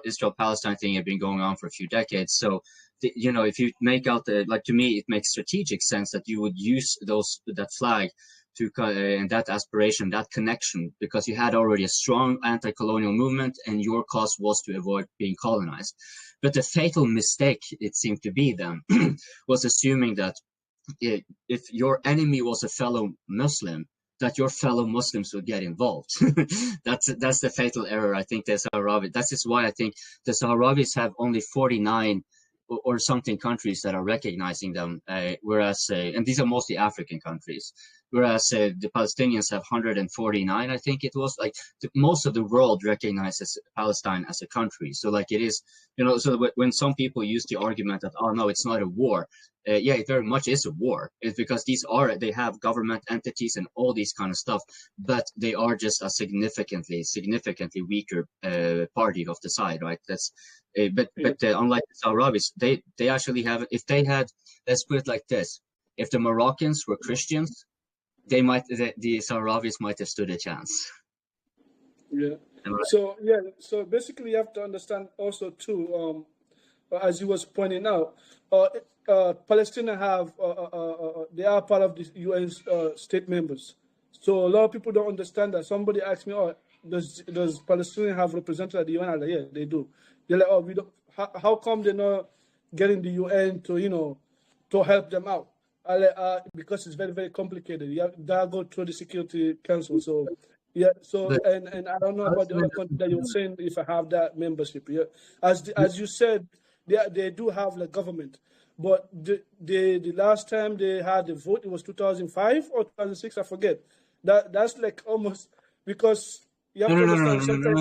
Israel-Palestine thing had been going on for a few decades. So, if you make out to me, it makes strategic sense that you would use that flag to and that aspiration, that connection, because you had already a strong anti-colonial movement, and your cause was to avoid being colonized. But the fatal mistake, it seemed to be then, was assuming that if your enemy was a fellow Muslim, that your fellow Muslims would get involved. That's the fatal error, I think, the Sahrawis. That is why I think the Sahrawis have only 49 or something countries that are recognizing them, whereas, and these are mostly African countries, whereas the Palestinians have 149, I think it was. Like most of the world recognizes Palestine as a country. So like it is, so when some people use the argument that, oh no, it's not a war, yeah, it very much is a war. It's because they have government entities and all these kind of stuff, but they are just a significantly weaker party of the side, right? That's, but unlike the Sahrawis, they actually have, if they had, let's put it like this, if the Moroccans were Christians, the Sahrawis might have stood a chance. Yeah. So basically, you have to understand also too. As you was pointing out, Palestine have they are part of the UN state members. So a lot of people don't understand that. Somebody asked me, "Oh, does Palestine have representatives at the UN?" I'm like, yeah, they do. They're like, "Oh, we don't. How come they're not getting the UN to to help them out?" I like, because it's very very complicated. You have that go through the Security Council. So yeah. So But and I don't know about the other country that you're saying if I have that membership. Yeah. As you said, they do have like government. But the last time they had the vote, it was 2005 or 2006, I forget. That's like almost because you have to understand sometimes.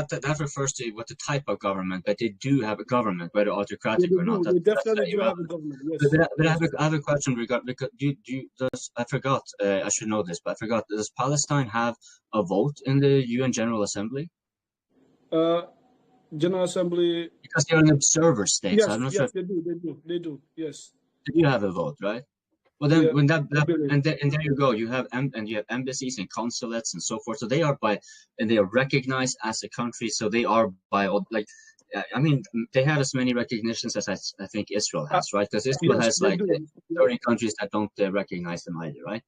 That refers to what the type of government, but they do have a government, whether autocratic or not. They That's definitely do have a irrelevant. government. Yes. But I have a question regarding, because I forgot, I should know this, but I forgot, does Palestine have a vote in the UN General Assembly? General Assembly. Because they're an observer state, so Yes, I'm not sure. they do. Yes. They do have a vote, right? Well, then Yeah, when that I believe. and there you go. You have embassies and consulates and so forth. So they are they are recognized as a country. So they are by all, like, I mean, they have as many recognitions as I think Israel has, right? Because Israel Yes, has they like do. 30 countries that don't recognize them either, right?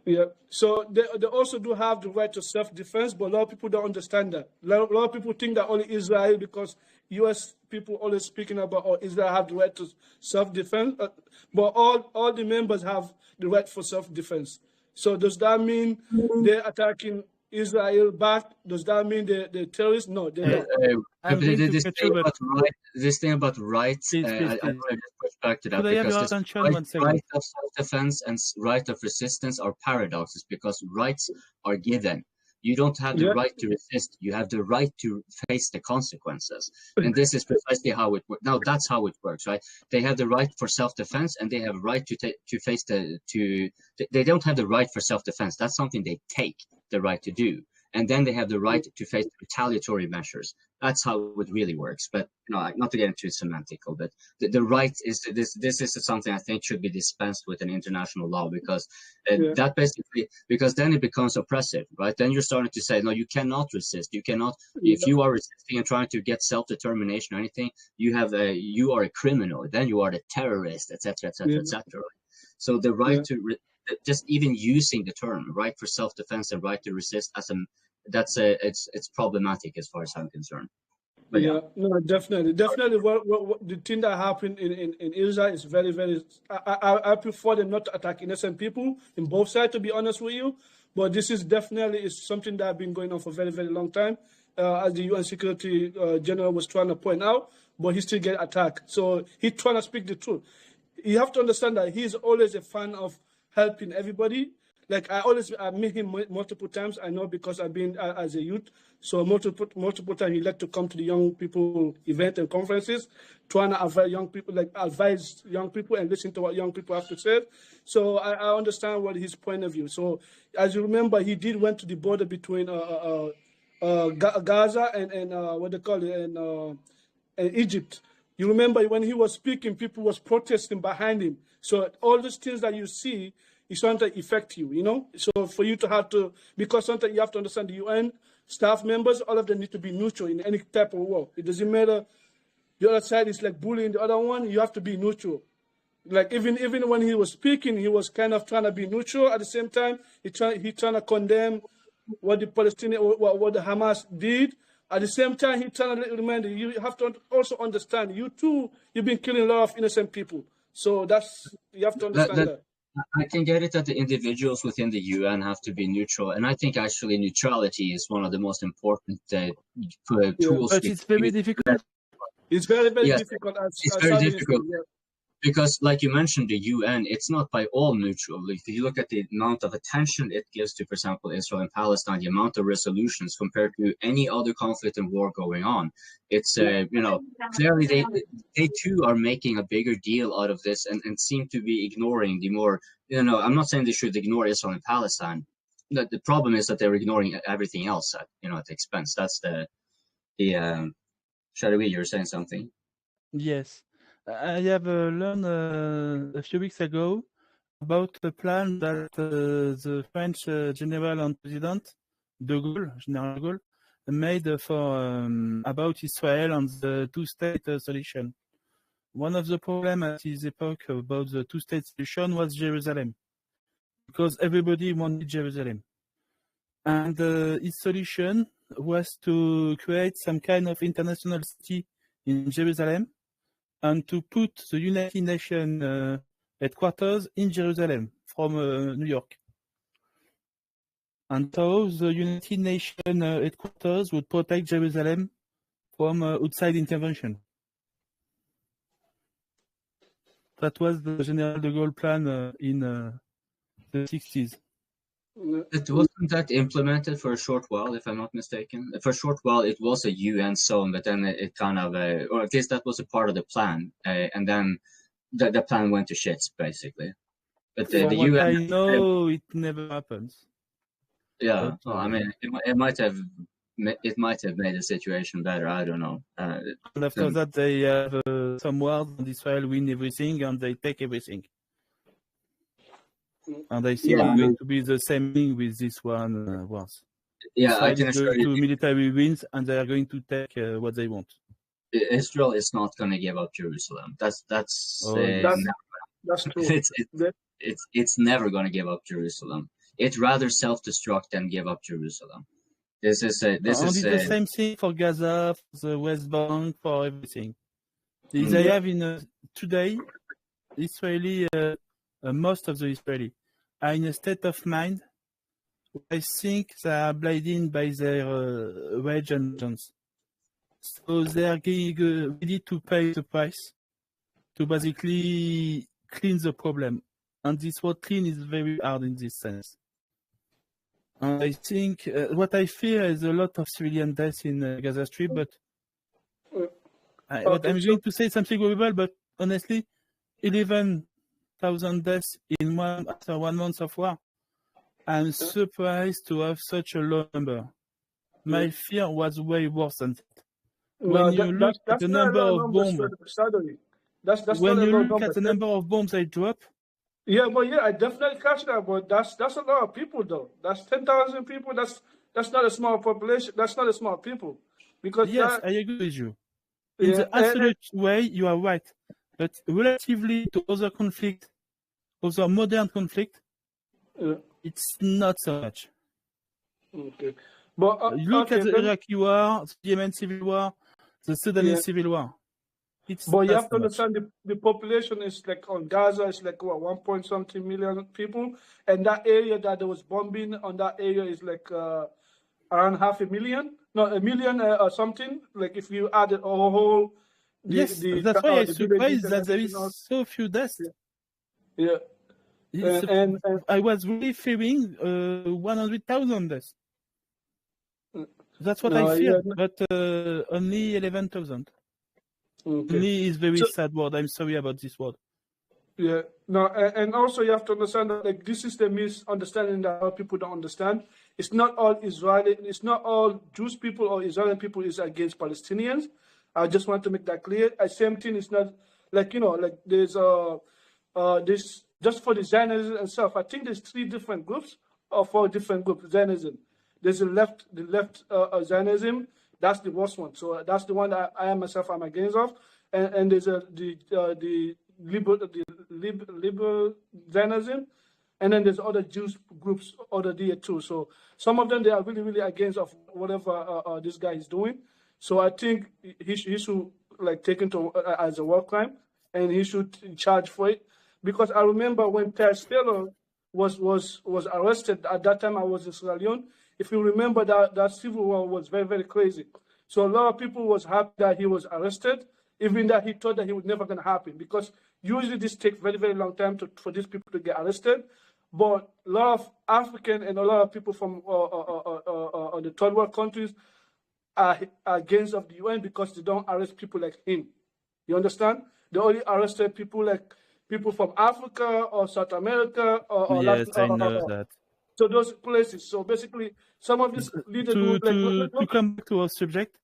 Yeah. So they also do have the right to self-defense, but a lot of people don't understand that. A lot of people think that only Israel, because U.S. people always speaking about, oh, Israel have the right to self-defense, but all the members have the right for self-defense. So does that mean they're attacking Israel back? Does that mean they're terrorists? No, they don't. I'm going to This cut thing you, but about this thing about rights, please. I want to just push back to that, Could I have because your this attention 1 second? right of self-defense and right of resistance are paradoxes, because rights are given. You don't have the Yeah. right to resist. You have the right to face the consequences. And this is precisely how it works. Now, that's how it works, right? They have the right for self-defense, and they have a right to face they don't have the right for self-defense. That's something they take the right to do. And then they have the right to face retaliatory measures. That's how it really works. But not to get into semantical, but the right is this is something I think should be dispensed with an international law, because that basically, because then it becomes oppressive, right? Then you're starting to say, no, you cannot resist. You cannot, if you are resisting and trying to get self-determination or anything, you are a criminal. Then you are the terrorist, etc., etc., etc. So the right to just even using the term right for self-defense and right to resist it's problematic as far as I'm concerned. But no, definitely. What the thing that happened in Israel is very, very. I prefer them not to attack innocent people in both sides, to be honest with you. But this is definitely something that has been going on for a very, very long time, as the UN Security General was trying to point out. But he still get attacked. So he's trying to speak the truth. You have to understand that he's always a fan of helping everybody. Like I meet him multiple times. I know because I've been as a youth. So multiple times he like to come to the young people event and conferences, trying to advise young people and listen to what young people have to say. So I understand what his point of view. So as you remember, he did went to the border between Gaza and what they call it and Egypt. You remember when he was speaking, people was protesting behind him. So all these things that you see is something that affect you, So for you to have to, because sometimes you have to understand the UN staff members, all of them need to be neutral in any type of war. It doesn't matter. The other side is like bullying the other one. You have to be neutral. Like even when he was speaking, he was kind of trying to be neutral. At the same time, he trying to condemn what the Palestinian, what the Hamas did. At the same time, he trying to remind you have to also understand, you too, you've been killing a lot of innocent people. So you have to understand that. I can get it that the individuals within the UN have to be neutral, and I think actually neutrality is one of the most important tools. But it's very difficult. It's very, very difficult. It's very difficult. Because, like you mentioned, the UN, it's not by all neutral. If you look at the amount of attention it gives to, for example, Israel and Palestine, the amount of resolutions compared to any other conflict and war going on, it's, clearly they too are making a bigger deal out of this and seem to be ignoring the more, I'm not saying they should ignore Israel and Palestine. The problem is that they're ignoring everything else at the expense. That's the Shadowi, you're saying something? Yes. I have learned a few weeks ago about the plan that the French general and president General de Gaulle, made for about Israel and the two-state solution. One of the problems at his epoch about the two-state solution was Jerusalem, because everybody wanted Jerusalem. And his solution was to create some kind of international city in Jerusalem and to put the United Nations headquarters in Jerusalem from New York. And so the United Nations headquarters would protect Jerusalem from outside intervention. That was the General de Gaulle plan in the 60s. Wasn't that implemented for a short while, if I'm not mistaken? For a short while, it was a UN zone, but then it kind of, or at least that was a part of the plan, and then the plan went to shits, basically. But the UN, I know it never happens. Yeah, well, I mean, it might have made the situation better. I don't know. And after that, they have some wars, and Israel win everything, and they take everything. And I think it's going to be the same thing with this one wars. Yeah, Israel I can assure you. To military wins, and they are going to take what they want. Israel is not going to give up Jerusalem. That's true. It's never going to give up Jerusalem. It's rather self-destruct than give up Jerusalem. This is the same thing for Gaza, for the West Bank, for everything. They have today, Israeli, most of the Israeli are in a state of mind. I think they are blinded by their wage and guns. So they are ready to pay the price to basically clean the problem. And this word clean is very hard in this sense. And I think what I fear is a lot of civilian deaths in Gaza Strip, but I'm going to say something horrible, but honestly, 11,000 deaths after 1 month of war. I'm surprised to have such a low number. My fear was way worse than that. When you look at the number of bombs, when you look at the number of bombs they drop. Yeah, but I definitely catch that. But that's a lot of people, though. That's 10,000 people. That's not a small population. That's not a small people. Because yes, I agree with you. In the absolute way, you are right. But relatively to other conflict, other modern conflict, it's not so much. Okay, but look at the Iraqi war, the Yemen civil war, the Sudanese civil war. But you have to understand the population is like on Gaza is like 1.something million people, and that area that there was bombing on that area is like around 500,000, no, 1 million or something. Like if you add it whole. Yes, that's why I'm surprised that there is so few deaths. Yeah. And I was really fearing 100,000 deaths. That's what I feared, but only 11,000. Okay. Only is very sad word. I'm sorry about this word. Yeah. No, and also you have to understand that like this is the misunderstanding that our people don't understand. It's not all Israeli. It's not all Jewish people or Israeli people is against Palestinians. I just want to make that clear. Same thing is not like like there's this just for the Zionism and stuff. I think there's 3 different groups or 4 different groups. Zionism. There's the left Zionism. That's the worst one. So that's the one that I myself am against of. And there's the liberal Zionism, and then there's other Jewish groups other there too. So some of them they are really really against of whatever this guy is doing. So I think he should like take it as a war crime, and he should charge for it. Because I remember when Taylor was arrested at that time, I was in Sierra Leone. If you remember that civil war was very very crazy. So a lot of people was happy that he was arrested, even that he thought that he was never going to happen. Because usually this takes very very long time for these people to get arrested. But a lot of African and a lot of people from the third world countries are against of the UN because they don't arrest people like him. You understand? They only arrested people like people from Africa or South America or yes, I know that. So those places. So basically, some of these leaders to come back to our subject,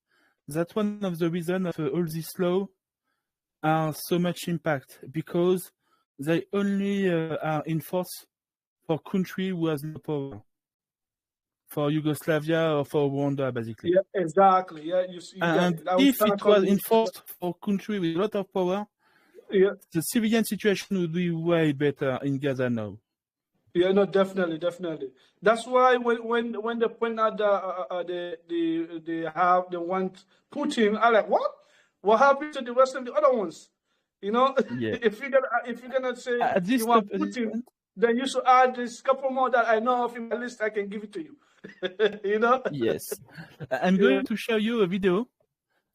that's one of the reasons of all this law are so much impact because they only are in force for country who has no power. for Yugoslavia or for Rwanda, basically. Yeah, exactly. Yeah, you And if it was enforced for a country with a lot of power, yeah, the civilian situation would be way better in Gaza now. yeah, no, definitely, definitely. That's why when they point out they want Putin, I like what happened to the rest of the other ones? You know, Yeah. if you're gonna say This you want Putin, then you should add this couple more that I know of in my list. I can give it to you. You know. Yes, I'm going to show you a video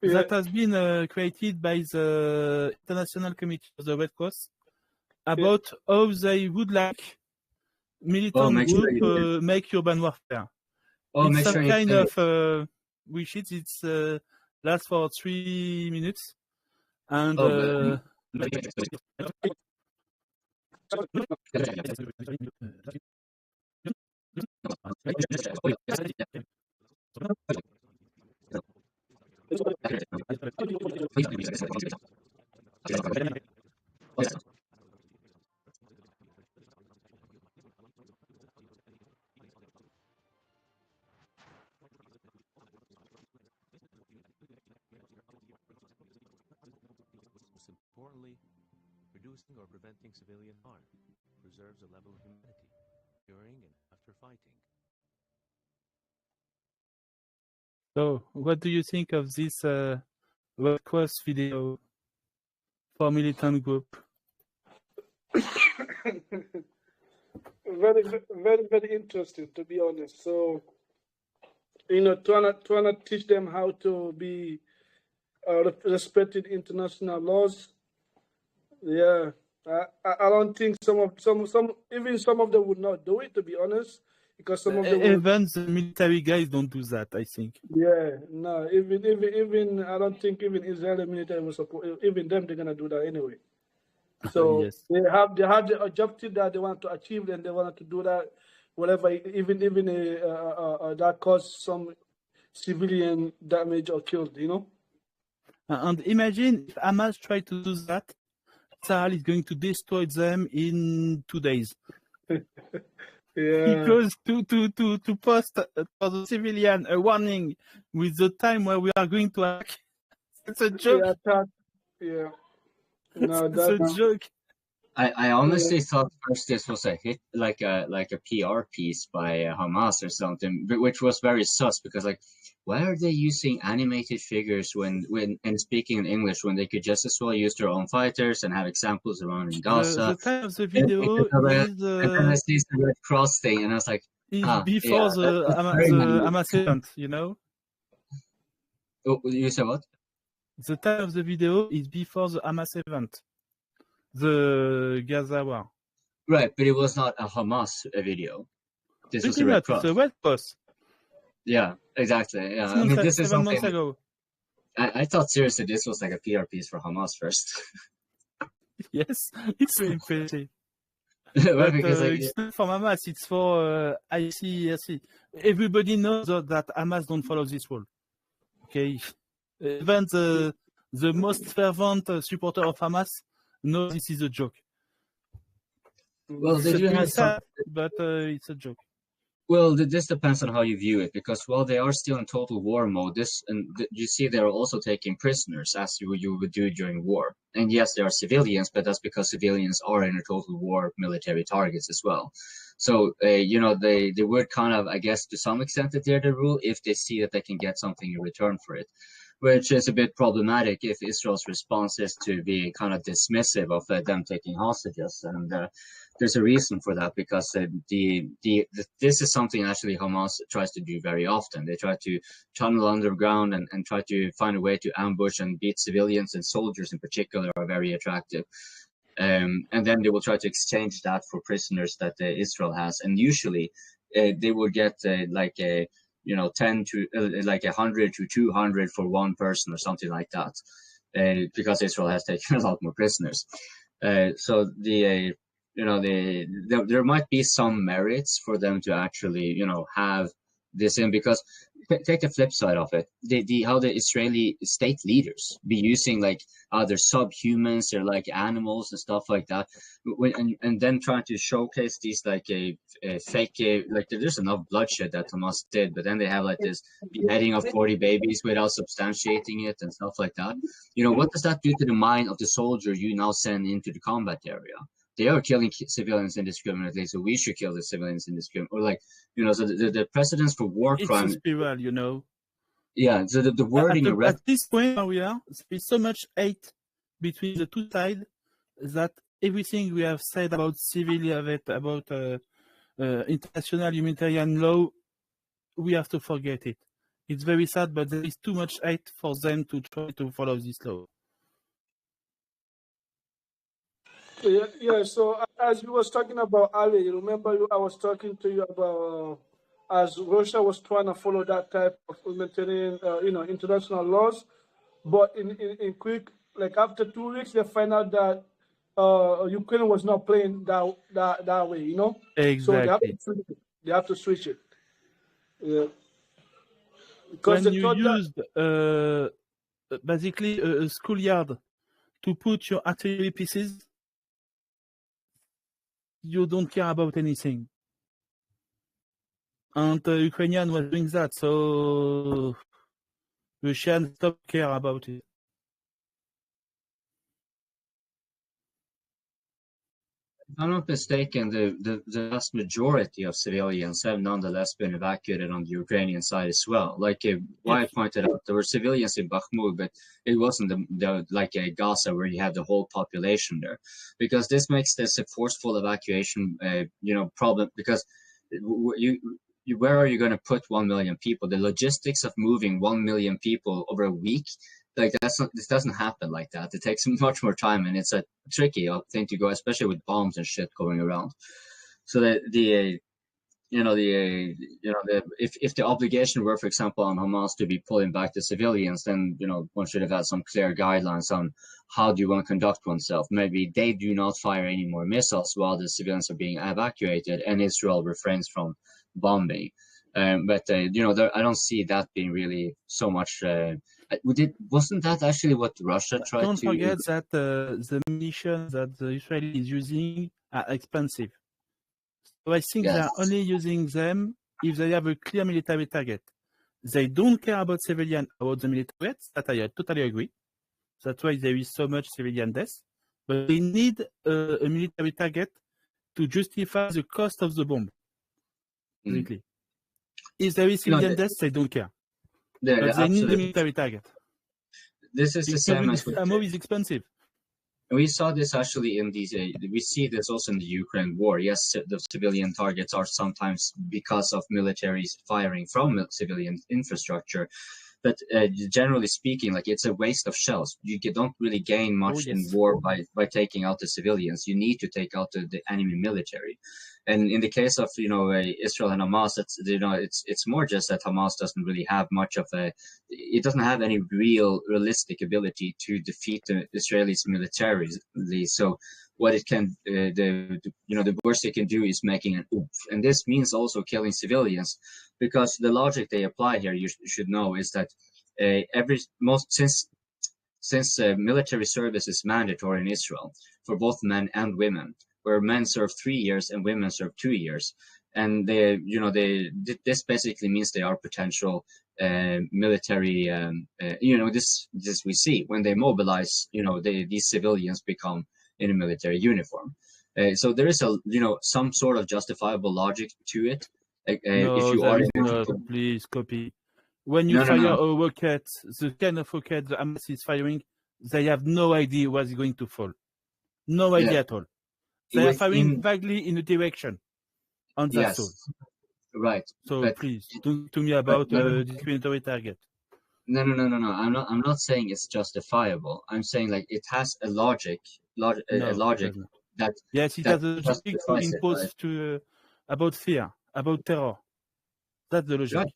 that has been created by the International Committee of the Red Cross about how they would like militant group make urban warfare. It's some kind of wish it. It's lasts for 3 minutes, and Most importantly, reducing or preventing civilian harm preserves a level of humanity during and after fighting. So, what do you think of this Red Cross video for militant group? Very, very, very interesting, to be honest. So, you know, trying to teach them how to be respected international laws. Yeah, I don't think some of them would not do it, to be honest, because some of them even the military guys don't do that, I think. Yeah, no, even I don't think even Israeli military was support. Even them, they're gonna do that anyway. So yes. they have the objective that they want to achieve, and they want to do that, whatever, even that caused some civilian damage or killed, you know. And imagine if Hamas tried to do that, Israel is going to destroy them in 2 days. Yeah. Because to post for the civilian a warning with the time where we are going to attack, it's a joke. Yeah. No, it's a joke. I honestly thought first this was a hit, like a PR piece by Hamas or something, which was very sus because like, why are they using animated figures when and speaking in English when they could just as well use their own fighters and have examples around in Gaza? The time of the video and then I see the Red Cross thing, and I was like, before the Hamas event, you know. Oh, you said what? The time of the video is before the Hamas event, the Gaza war. Right, but it was not a Hamas video. This was a Red Cross. It's a Red Cross. Yeah, exactly. Yeah, I mean, this is 7 something. months ago. I thought seriously this was like a PR piece for Hamas first. Yes, it's very impressive. Well, but it's not for Hamas, it's for ICRC. Everybody knows that Hamas don't follow this rule. Okay, even the most fervent supporter of Hamas knows this is a joke. Well, they do have some, but it's a joke. Well, this depends on how you view it, because while they are still in total war mode, you see they're also taking prisoners, as you would do during war. And yes, they are civilians, but that's because civilians are in a total war military targets as well. So, you know, they would kind of, I guess, to some extent adhere to the rule if they see that they can get something in return for it, which is a bit problematic if Israel's response is to be kind of dismissive of them taking hostages. And there's a reason for that, because this is something actually Hamas tries to do very often. They try to tunnel underground and try to find a way to ambush and beat civilians, and soldiers in particular are very attractive. And then they will try to exchange that for prisoners that Israel has. And usually they will get like a, you know, 10 to like 100 to 200 for one person or something like that, because Israel has taken a lot more prisoners. So you know, there might be some merits for them to actually, you know, have this in, because take the flip side of it. How the Israeli state leaders be using like other subhumans or like animals and stuff like that, and then trying to showcase these like a fake like there's enough bloodshed that Hamas did, but then they have like this beheading of 40 babies without substantiating it and stuff like that. You know, what does that do to the mind of the soldier you now send into the combat area? They are killing civilians indiscriminately, so we should kill the civilians indiscriminately. Or like, you know, so the precedents for war crime. It's a spiral, you know. Yeah, so the wording at this point where we are, there's so much hate between the two sides that everything we have said about civilian, about international humanitarian law, we have to forget it. It's very sad, but there is too much hate for them to try to follow this law. Yeah. So as you was talking about Ali, you remember I was talking to you about as Russia was trying to follow that type of humanitarian, international laws, but in quick, like after 2 weeks, they find out that Ukraine was not playing that way, you know. Exactly. So they have to switch it. Yeah. Because when you used basically a schoolyard to put your artillery pieces, you don't care about anything. And the Ukrainian was doing that, so Russians stopped care about it. If I'm not mistaken, the vast majority of civilians have nonetheless been evacuated on the Ukrainian side as well. Like I pointed out, there were civilians in Bakhmut, but it wasn't like Gaza where you have the whole population there, because this makes this a forceful evacuation, problem. Because where are you going to put 1 million people? The logistics of moving 1 million people over a week, like this doesn't happen like that. It takes much more time, and it's a tricky thing to go, especially with bombs and shit going around. So if the obligation were, for example, on Hamas to be pulling back the civilians, then one should have had some clear guidelines on how do you want to conduct oneself. Maybe they do not fire any more missiles while the civilians are being evacuated, and Israel refrains from bombing. But I don't see that being really so much. Wasn't that actually what Russia tried to? Don't forget that the munitions that the Israel is using are expensive. So I think they are only using them if they have a clear military target. They don't care about civilian, about the military threats. That I totally agree. That's why there is so much civilian death. But they need a military target to justify the cost of the bomb. Basically. If there is civilian deaths, they don't care. But they need a military target. This is the same as ammo is expensive. We saw this actually in these. We see this also in the Ukraine war. Yes, the civilian targets are sometimes because of militaries firing from civilian infrastructure, but generally speaking, like it's a waste of shells. You don't really gain much in war by taking out the civilians. You need to take out the enemy military. And in the case of Israel and Hamas, it's more just that Hamas doesn't really have much of it doesn't have any realistic ability to defeat the Israelis militarily. So what it can the worst it can do is making an oomph, and this means also killing civilians, because the logic they apply here, you should know, is that since military service is mandatory in Israel for both men and women, where men serve 3 years and women serve 2 years, and this basically means they are potential military. This we see when they mobilize. These civilians become in a military uniform. So there is some sort of justifiable logic to it. Please copy. When you fire a rocket, the kind of rocket the Hamas is firing, they have no idea what's going to fall. No idea at all. They are firing vaguely in a direction. And that's all. Right. So please, talk to me about discriminatory target. No. I'm not saying it's justifiable. I'm saying like it has a logic. That yes, it has a logic to impose about fear, about terror. That's the logic.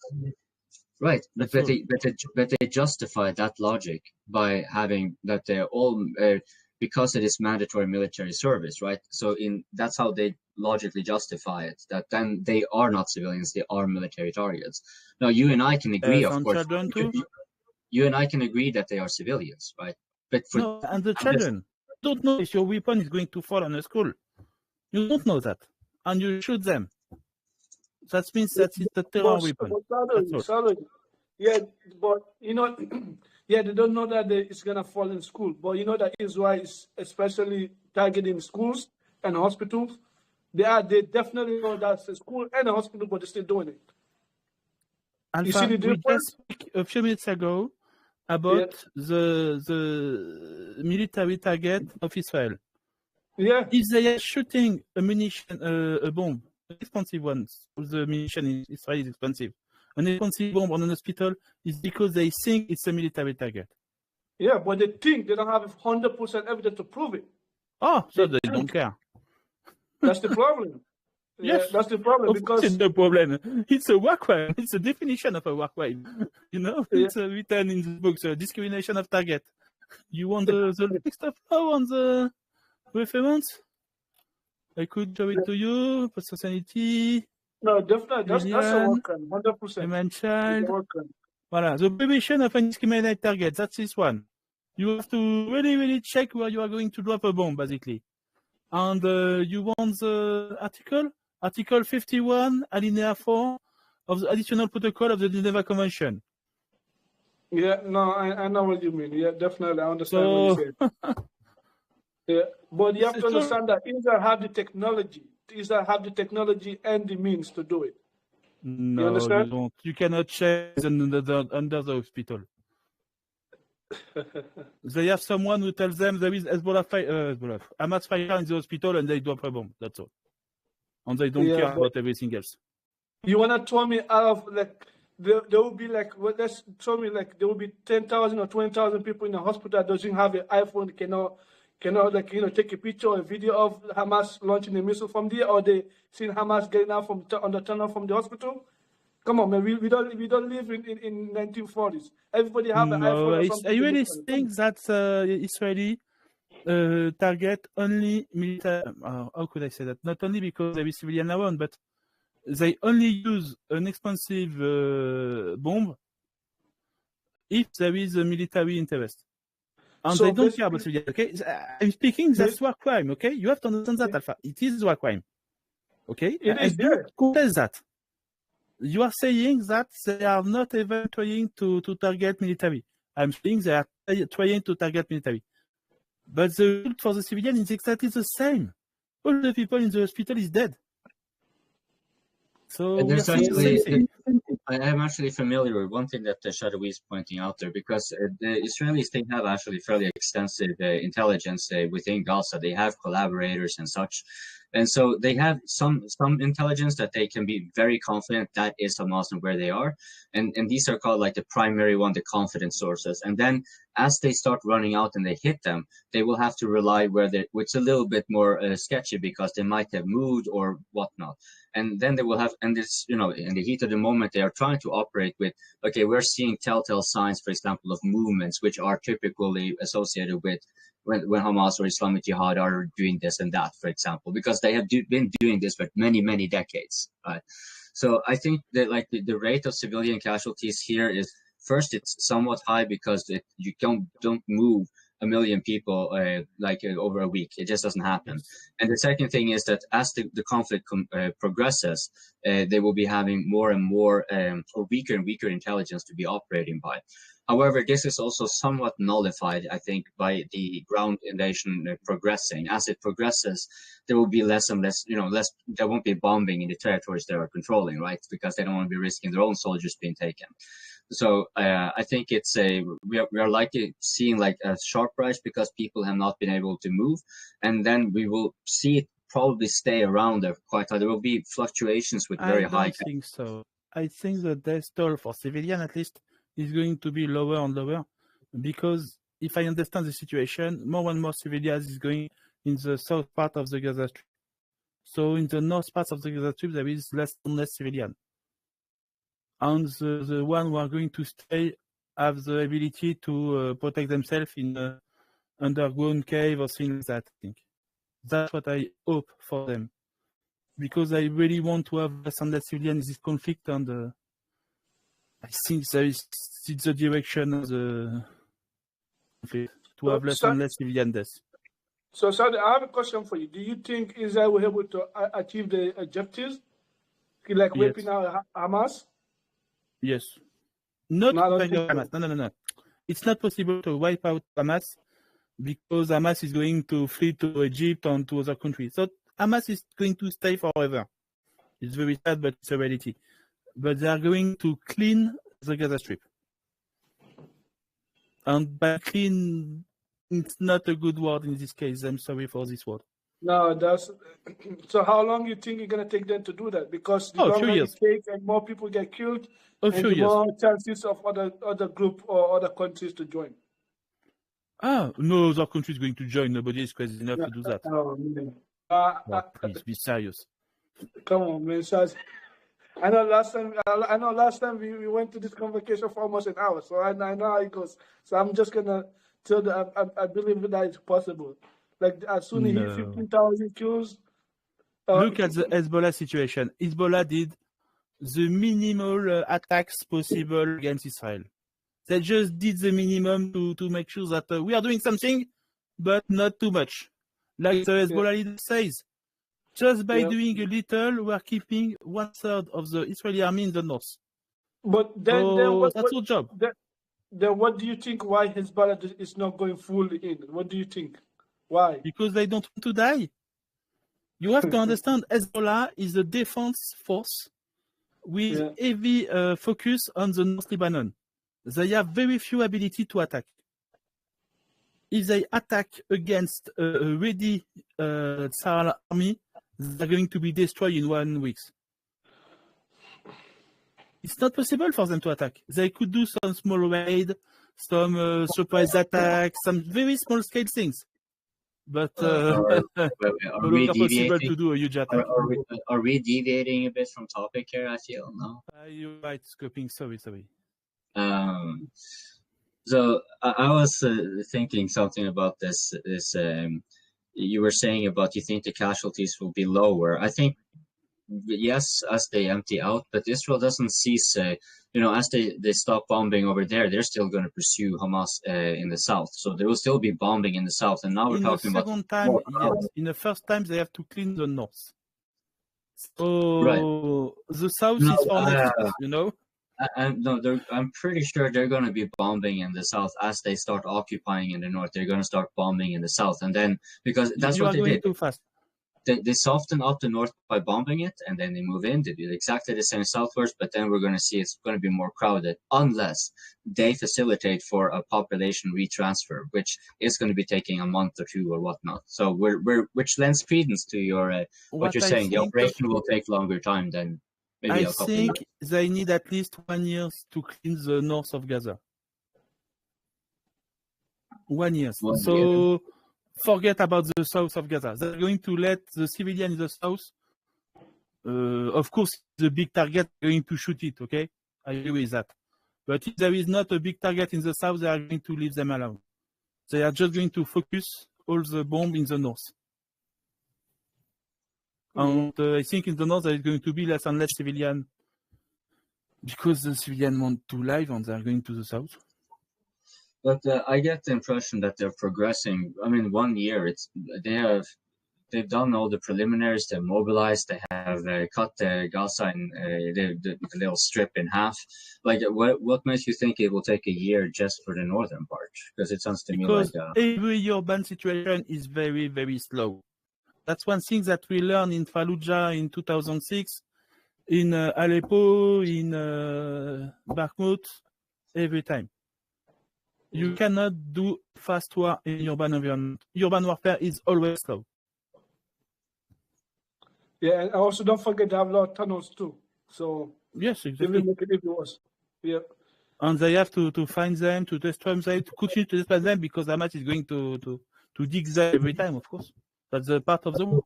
Right. But they justify that logic by having that all because it is mandatory military service, right? So that's how they logically justify it, that then they are not civilians, they are military targets. Now, you and I can agree, of On course, children too? you and I can agree that they are civilians, right? But for no, and the children don't know if your weapon is going to fall on a school. You don't know that, and you shoot them. That means that it's a terror weapon. Sorry. Yeah, but you know, yeah, they don't know that it's gonna fall in school. But you know that Israel is especially targeting schools and hospitals. They definitely know that's a school and a hospital, but they're still doing it. Alpha, you see the difference? We just spoke a few minutes ago about the military target of Israel. Yeah. If they are shooting a munition, a bomb, expensive ones, the munition in Israel is expensive. An expensive bomb on an hospital is because they think it's a military target. Yeah, but they think they don't have 100% evidence to prove it. Oh, so they don't care. That's the problem. Yes, that's the problem, because it's the problem. It's a war crime. It's a definition of a war crime. You know, it's written in the book, so discrimination of target. You want the next stuff now on the reference? I could show it to you. Personality. No, definitely. That's a war crime, 100%. Human child. Voilà. The prohibition of indiscriminate target. That's this one. You have to really, really check where you are going to drop a bomb, basically. And you want the Article 51, Alinea 4 of the Additional Protocol of the Geneva Convention. Yeah, no, I know what you mean. Yeah, definitely. I understand what you say. Yeah, but you have to understand that Israel have the technology. Israel have the technology and the means to do it. No, you understand? You don't. You cannot check under the hospital. They have someone who tells them there is Hamas fire in the hospital and they drop a bomb. That's all. And they don't care about everything else. You want to tell me out of like there will be like let's tell me like there will be 10,000 or 20,000 people in a hospital that doesn't have an iPhone, cannot like take a picture or a video of Hamas launching a missile from there, or they seen Hamas getting out on the tunnel from the hospital. Come on, man. We don't live in 1940s. Everybody have an iPhone or something. I really think that Israeli target only military. How could I say that? Not only because there is civilian around, but they only use an expensive bomb if there is a military interest. And so they don't care about civilians. Okay, I'm speaking. That's war crime. Okay, you have to understand that, Alpha. It is war crime. Okay, I don't contest that. You are saying that they are not even trying to target military. I'm saying they are trying to target military. But the result for the civilian is exactly the same. All the people in the hospital is dead. So there's actually, I am actually familiar with one thing that Shadowi is pointing out there, because the Israelis, they have actually fairly extensive intelligence within Gaza. They have collaborators and such. And so they have some intelligence that they can be very confident that is Hamas and where they are. And these are called like the primary one, the confidence sources. And then as they start running out and they hit them, they will have to rely which is a little bit more sketchy, because they might have moved or whatnot. And then they will have, and this, in the heat of the moment, they are trying to operate with, okay, we're seeing telltale signs, for example, of movements, which are typically associated with when Hamas or Islamic Jihad are doing this and that, for example, because they have been doing this for many, many decades. Right? So I think that like the rate of civilian casualties here is, first, it's somewhat high because you don't move 1 million people over a week. It just doesn't happen. And the second thing is that as the conflict progresses, they will be having more and more or weaker and weaker intelligence to be operating by. However, this is also somewhat nullified, I think, by the ground invasion progressing. As it progresses, there will be less and less, there won't be bombing in the territories they are controlling, right? Because they don't want to be risking their own soldiers being taken. So I think we are likely seeing like a sharp rise because people have not been able to move, and then we will see it probably stay around there quite high. There will be fluctuations with very high. I don't think so. I think the death toll for civilian, at least, is going to be lower and lower, because if I understand the situation, more and more civilians is going in the south part of the Gaza Strip. So in the north part of the Gaza Strip, there is less and less civilian. And the one who are going to stay have the ability to protect themselves in underground cave or things like that. I think that's what I hope for them, because I really want to have less and less civilians in this conflict, and I think it's the direction of the conflict to have less and less civilian deaths. So, Saudi, I have a question for you. Do you think Israel will be able to achieve the objectives, like wiping out Hamas? Yes. Not Hamas. No. It's not possible to wipe out Hamas because Hamas is going to flee to Egypt and to other countries. So Hamas is going to stay forever. It's very sad, but it's a reality. But they are going to clean the Gaza Strip. And by clean, it's not a good word in this case. I'm sorry for this word. No, that's... So how long do you think it's going to take them to do that? Because the longer it takes and more people get killed, and the more chances of other group or other countries to join. No other country is going to join. Nobody is crazy enough to do that. Oh, man. Please, be serious. Come on, man. I know last time we went to this convocation for almost an hour, so I know how it goes. So I'm just gonna tell that I believe that it's possible. Like as soon as he 15,000 kills. Look at the Hezbollah situation. Hezbollah did the minimal attacks possible against Israel. They just did the minimum to make sure that we are doing something, but not too much. Like the Hezbollah leader says, just by doing a little, we are keeping 1/3 of the Israeli army in the north. But then that's our job. Then what do you think why Hezbollah is not going fully in? What do you think? Why? Because they don't want to die. You have to understand, Hezbollah is a defense force with heavy focus on the North Lebanon. They have very few ability to attack. If they attack against a ready Sahara army, they're going to be destroyed in 1 week. It's not possible for them to attack. They could do some small raid, some surprise attacks, some very small scale things. But are we possible to do a huge attack. Are we deviating a bit from topic here? I feel no. You're right, scoping. Sorry. So I was thinking something about this. You were saying about you think the casualties will be lower. I think yes, as they empty out, but Israel doesn't cease. As they stop bombing over there, they're still going to pursue Hamas in the south. So there will still be bombing in the south. And now we're talking about in the first time they have to clean the north. So the south is for next, I'm pretty sure they're going to be bombing in the south as they start occupying in the north. They're going to start bombing in the south, and then because that's what they did. Too fast. They soften up the north by bombing it, and then they move in. They do exactly the same southwards, but then we're going to see it's going to be more crowded unless they facilitate for a population retransfer, which is going to be taking a month or two or whatnot. So which lends credence to your what you're saying. The operation will take longer time than maybe a couple of months. They need at least 1 year to clean the north of Gaza. 1 year. Forget about the south of Gaza. They're going to let the civilian in the south. Of course, the big target going to shoot it. Okay, I agree with that. But if there is not a big target in the south, they are going to leave them alone. They are just going to focus all the bomb in the north. And I think in the north there is going to be less and less civilian because the civilian want to live and they are going to the south. But I get the impression that they're progressing. I mean, 1 year, they've done all the preliminaries. They're mobilized. They have cut the Gaza and the little strip in half. Like, what makes you think it will take a year just for the northern part? Because it sounds to me like every urban situation is very, very slow. That's one thing that we learned in Fallujah in 2006, in Aleppo, in Bakhmut, every time. You cannot do fast war in urban environment. Urban warfare is always slow. Yeah, and also don't forget they have a lot of tunnels too. So yes, exactly. Yeah. And they have to find them, to destroy them, to continue to destroy them because Hamas is going to dig them every time, of course. That's a part of the war.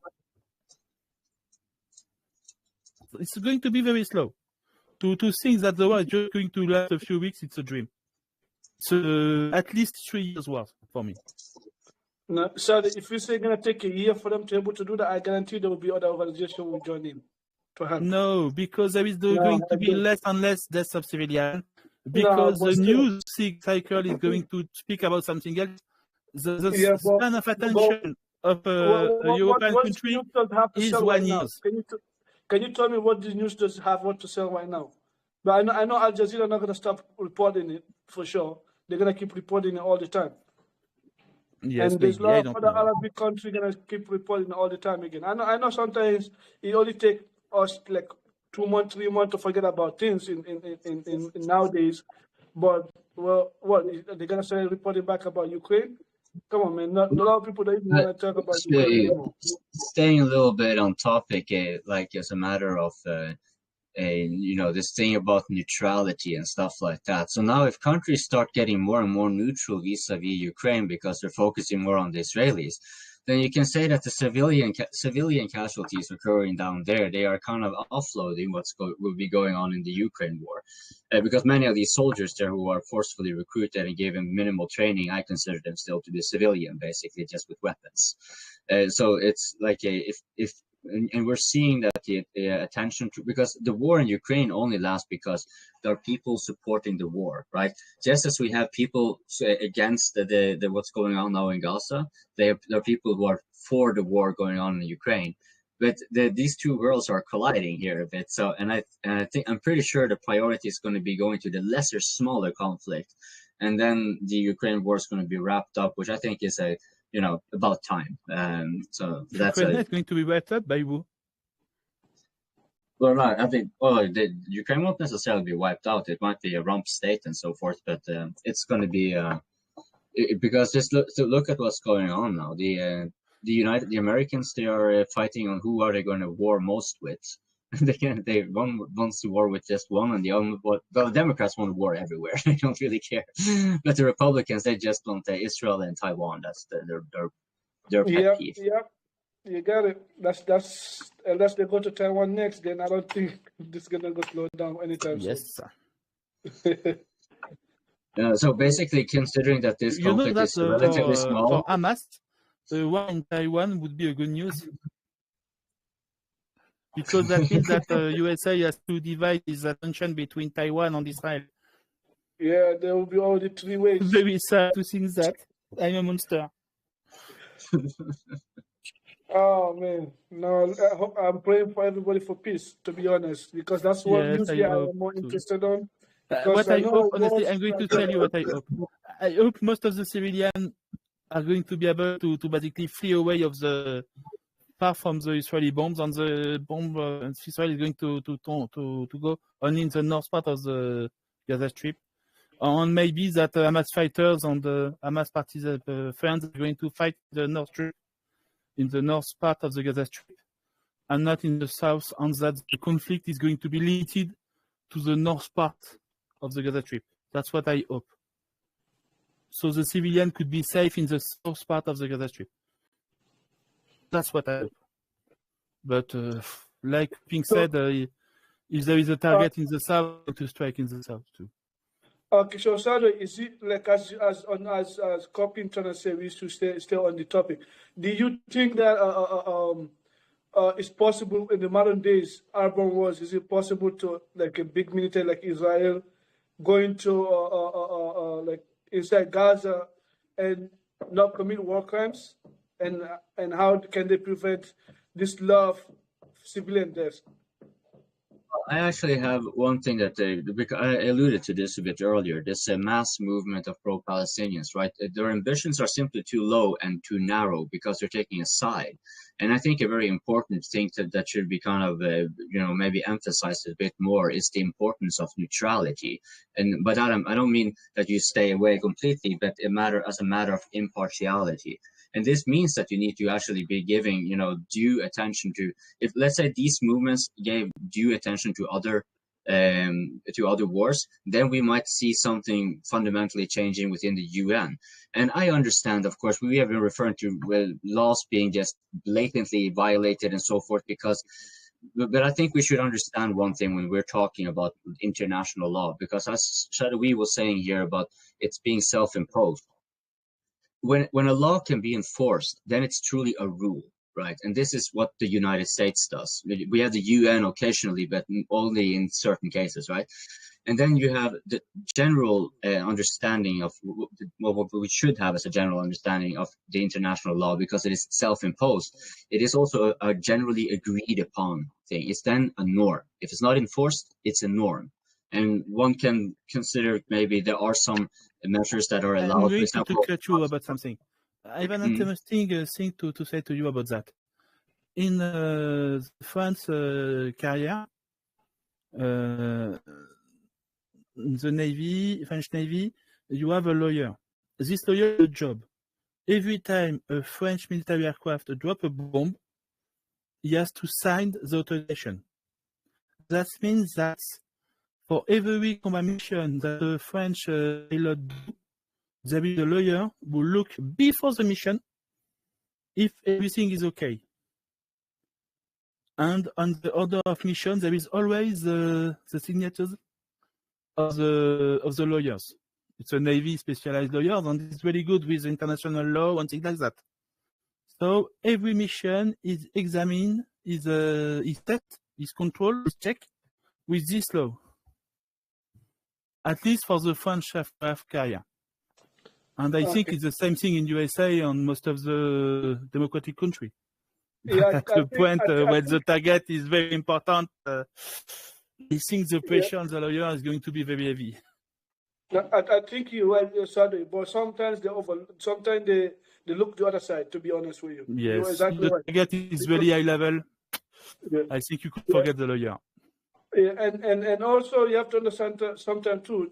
It's going to be very slow. To think that the war is just going to last a few weeks, it's a dream. So at least 3 years worth for me. No, so if you say it's gonna take a year for them to be able to do that, I guarantee there will be other organizations who will join in to help. No, because there is No, going I to be don't. less and less deaths of civilians, No, because but the still, news cycle is going to speak about something else. The yeah, span of attention of a European what country news does have to is sell right 1 year. now? Can you tell me what the news does have what to sell right now? But I know Al Jazeera not gonna stop reporting it for sure. They're gonna keep reporting it all the time. Yes, And there's a maybe, I lot of don't other know. Arabic countries gonna keep reporting all the time again. I know sometimes it only take us like 2 months, 3 months to forget about things in nowadays. But well, what they're gonna start reporting back about Ukraine? Come on, man! Not a lot of people don't even want to talk about Ukraine anymore. Staying a little bit on topic, like as a matter of this thing about neutrality and stuff like that. So now if countries start getting more and more neutral vis-a-vis Ukraine because they're focusing more on the Israelis, then you can say that the civilian casualties occurring down there, they are kind of offloading will be going on in the Ukraine war. Because many of these soldiers there who are forcefully recruited and given minimal training, I consider them still to be civilian, basically just with weapons. So it's like if and we're seeing that the attention to, because the war in Ukraine only lasts because there are people supporting the war, right? Just as we have people against the what's going on now in Gaza, there are people who are for the war going on in Ukraine. But these two worlds are colliding here a bit. So, and I think I'm pretty sure the priority is going to be going to the lesser, smaller conflict, and then the Ukraine war is going to be wrapped up, which I think is about time. So that's Ukraine is going to be wiped up by who? Well, no, I think the Ukraine won't necessarily be wiped out. It might be a rump state and so forth, but it's going to be because just look at what's going on now. The Americans, they are fighting on who are they going to war most with. One wants to war with just one, and the Democrats want to war everywhere. They don't really care. But the Republicans, they just want Israel and Taiwan. That's their pet peeve. Yep. You got it. That's unless they go to Taiwan next, then I don't think this is gonna go slow down anytime Yes, sir. soon. So basically, considering that this You know conflict that is relatively small, for Hamas, the war in Taiwan would be a good news, because that means that USA has to divide its attention between Taiwan and Israel. Yeah, there will be only 3 ways. Very sad to think that. I'm a monster. Oh man, no, I'm praying for everybody for peace. To be honest, because that's what Yes, usually I I hope am more too. interested on. Because What I know hope, honestly, wars I'm going to like tell you what I hope. I hope most of the civilians are going to be able to basically flee away far from the Israeli bombs, and the bomb Israel is going to go only in the north part of the Gaza Strip. And maybe that Hamas fighters and Hamas friends are going to fight the north strip, in the north part of the Gaza Strip, and not in the south, and that the conflict is going to be limited to the north part of the Gaza Strip. That's what I hope. So the civilian could be safe in the south part of the Gaza Strip. That's what I hope. But like Pink said, if there is a target in the south, to strike in the south too. Okay, so Shadowi, is it like as Copin trying to say we should stay on the topic? Do you think that it's possible in the modern days urban wars? Is it possible to like a big military like Israel going to like inside Gaza and not commit war crimes? And how can they prevent this love civilian deaths? I actually have one thing that because I alluded to this a bit earlier, this mass movement of pro-Palestinians, right? Their ambitions are simply too low and too narrow because they're taking a side. And I think a very important thing that should be kind of, maybe emphasized a bit more is the importance of neutrality. And by that, I don't mean that you stay away completely, but as a matter of impartiality. And this means that you need to actually be giving, due attention to, if let's say these movements gave due attention to other wars, then we might see something fundamentally changing within the UN. And I understand, of course, we have been referring to laws being just blatantly violated and so forth, but I think we should understand one thing when we're talking about international law, because as Shadowi was saying here about it's being self-imposed. when a law can be enforced, then it's truly a rule, right? And this is what the United States does. We have the UN occasionally, but only in certain cases, right? And then you have the general understanding of what we should have as a general understanding of the international law, because it is self-imposed. It is also a generally agreed upon thing. It's then a norm. If it's not enforced, it's a norm. And one can consider maybe there are some measures that are allowed. I'm going to cut you about something. I have an interesting thing to say to you about that. In France career, in the Navy, French Navy, you have a lawyer. This lawyer has a job. Every time a French military aircraft drop a bomb, he has to sign the authorization. That means that for every combat mission that the French pilot do, there is a lawyer who look before the mission if everything is okay. And on the order of mission, there is always the signatures of the lawyers. It's a Navy specialized lawyer, and it's very good with international law and things like that. So every mission is examined, is set, is controlled, is checked with this law. At least for the French aircraft carrier. And I think it's the same thing in USA and most of the democratic country. Yeah, at the point where the target is very important, I think the pressure on the lawyer is going to be very heavy. I think you are sorry, but sometimes they look the other side, to be honest with you. Yes, you're exactly the target is very high level. Yeah. I think you could forget the lawyer. Yeah, and also you have to understand sometimes too,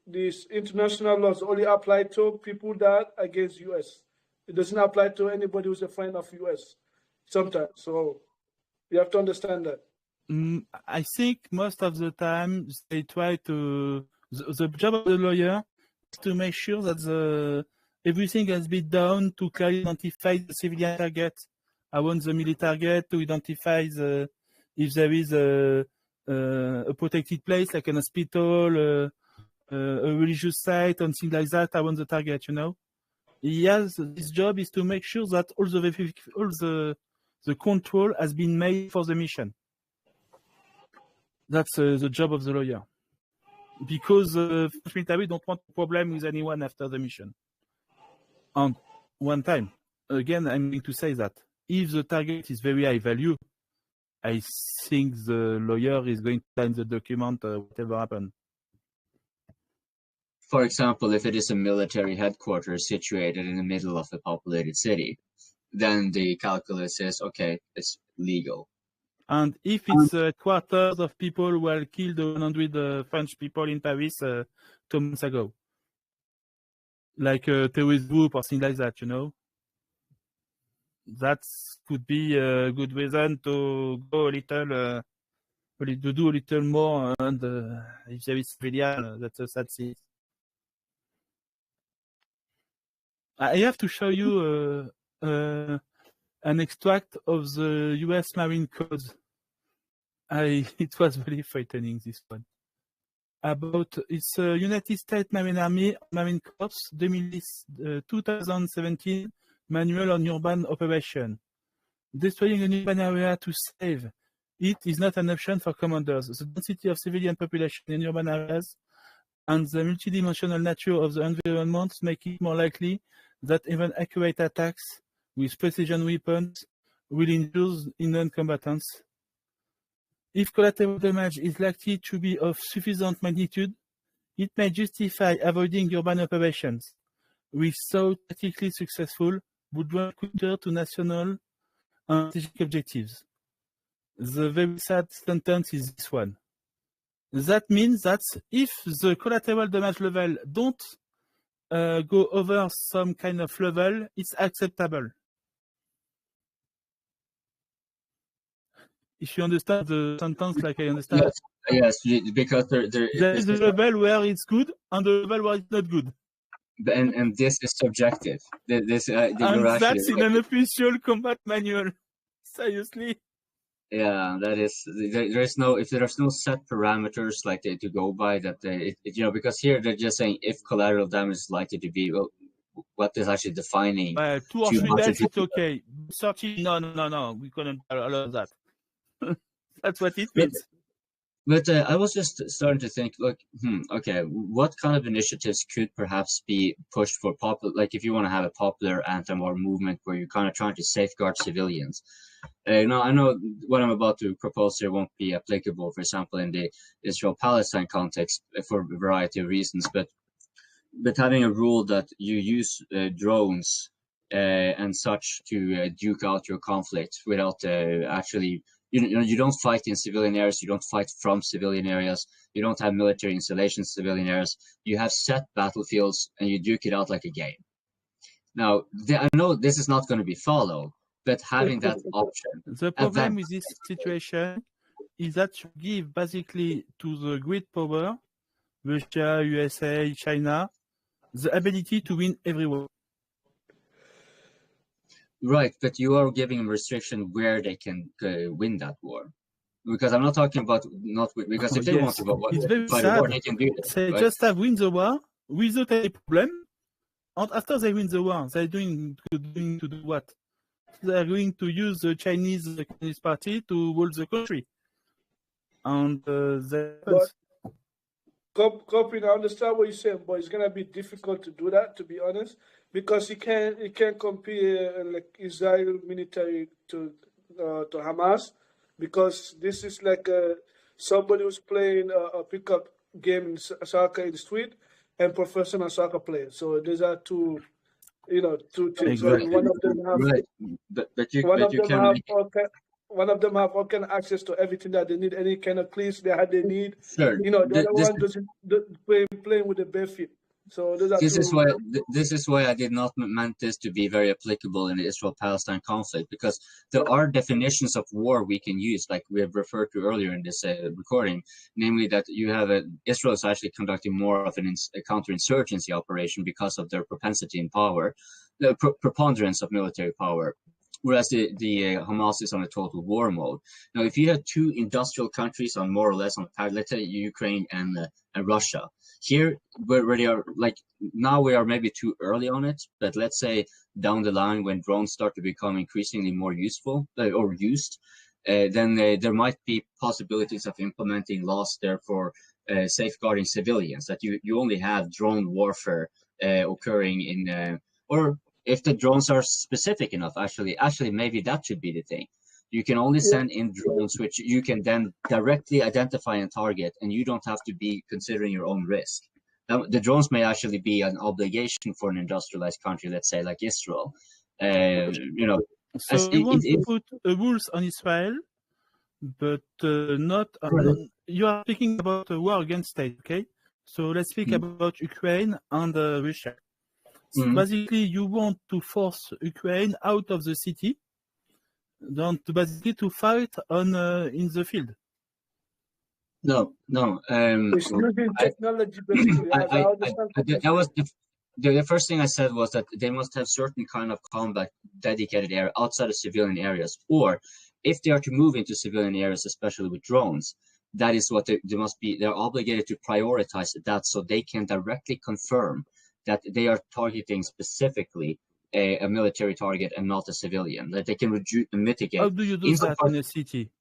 these international laws only apply to people that are against US. It doesn't apply to anybody who's a friend of US sometimes. So you have to understand that. I think most of the time they try to, the job of the lawyer is to make sure that everything has been done to clearly identify the civilian target around the military target, to identify if there is a protected place like an hospital, a religious site, and things like that around the target, you know. His job is to make sure that all the control has been made for the mission. That's the job of the lawyer. Because the military don't want a problem with anyone after the mission. And one time, again, I'm going to say that if the target is very high value, I think the lawyer is going to sign the document, whatever happens. For example, if it is a military headquarters situated in the middle of a populated city, then the calculus is, okay, it's legal. And if it's quarters of people who were killed 100 French people in Paris 2 months ago, like a terrorist group or things like that, you know, that could be a good reason to go a little, to do a little more, and if there is civilian, that's a sad thing. I have to show you an extract of the U.S. Marine Code. It was very frightening, this one. It's United States Marine Corps 2017 Manual on Urban Operation. Destroying an urban area to save it is not an option for commanders. The density of civilian population in urban areas and the multidimensional nature of the environment make it more likely that even accurate attacks with precision weapons will injure non-combatants. If collateral damage is likely to be of sufficient magnitude, it may justify avoiding urban operations, which, though tactically successful, would run counter to national and strategic objectives. The very sad sentence is this one. That means that if the collateral damage level don't go over some kind of level, it's acceptable. If you understand the sentence like I understand. Yes, because there is a level where it's good and the level where it's not good. And this is subjective. And that's in an official combat manual. Seriously. Yeah, that is. There's no, if there's no set parameters like to go by that, you know, because here they're just saying if collateral damage is likely to be, well, what is actually defining 2 or too 3 much. deaths, it's okay. 30, no, we couldn't allow that. That's what it means. But I was just starting to think, look, okay, what kind of initiatives could perhaps be pushed for popular, like if you want to have a popular anti-war movement where you're kind of trying to safeguard civilians. Now, I know what I'm about to propose here won't be applicable, for example, in the Israel-Palestine context for a variety of reasons, but having a rule that you use drones and such to duke out your conflict without actually, you don't fight in civilian areas, you don't fight from civilian areas, you don't have military installations in civilian areas, you have set battlefields and you duke it out like a game. Now, I know this is not going to be followed, but having that option. The problem with this situation is that you give basically to the great power, Russia, USA, China, the ability to win everywhere. Right, but you are giving them restriction where they can win that war. Because I'm not talking about because if they want to go fight a war, they can do that. They just have win the war without any problem, and after they win the war, they're doing to do what? They're going to use the Chinese Communist Party to rule the country, and Copy, I understand what you're saying, but it's gonna be difficult to do that, to be honest, because you can't compare like Israel military to Hamas, because this is like somebody who's playing a pickup game in soccer in the street and professional soccer players. So these are two things. Exactly. One of them have one of them have all kind of access to everything that they need, any kind of cleats they need. Sure. The other one doesn't playing with the bare feet. So this is why I did not meant this to be very applicable in the Israel-Palestine conflict, because there are definitions of war we can use, like we have referred to earlier in this recording, namely that you have Israel is actually conducting more of a counterinsurgency operation because of their propensity in power, the preponderance of military power. Whereas the Hamas is on a total war mode. Now, if you have two industrial countries on more or less on the let's say Ukraine and Russia, here where they are, like now we are maybe too early on it, but let's say down the line when drones start to become increasingly more useful or used, then there might be possibilities of implementing laws there for safeguarding civilians, that you only have drone warfare occurring in or if the drones are specific enough, actually, maybe that should be the thing. You can only send in drones which you can then directly identify and target, and you don't have to be considering your own risk. Now, the drones may actually be an obligation for an industrialized country, let's say like Israel. So you want to put rules on Israel, but not. You are speaking about a war against state, okay? So let's speak about Ukraine and Russia. So basically, you want to force Ukraine out of the city, basically to fight on in the field. No. It's using technology, basically. That was the first thing I said was that they must have certain kind of combat dedicated area outside of civilian areas, or if they are to move into civilian areas, especially with drones, that is what they must be. They're obligated to prioritize that so they can directly confirm that they are targeting specifically a military target and not a civilian, that they can mitigate. How do you do that in a city?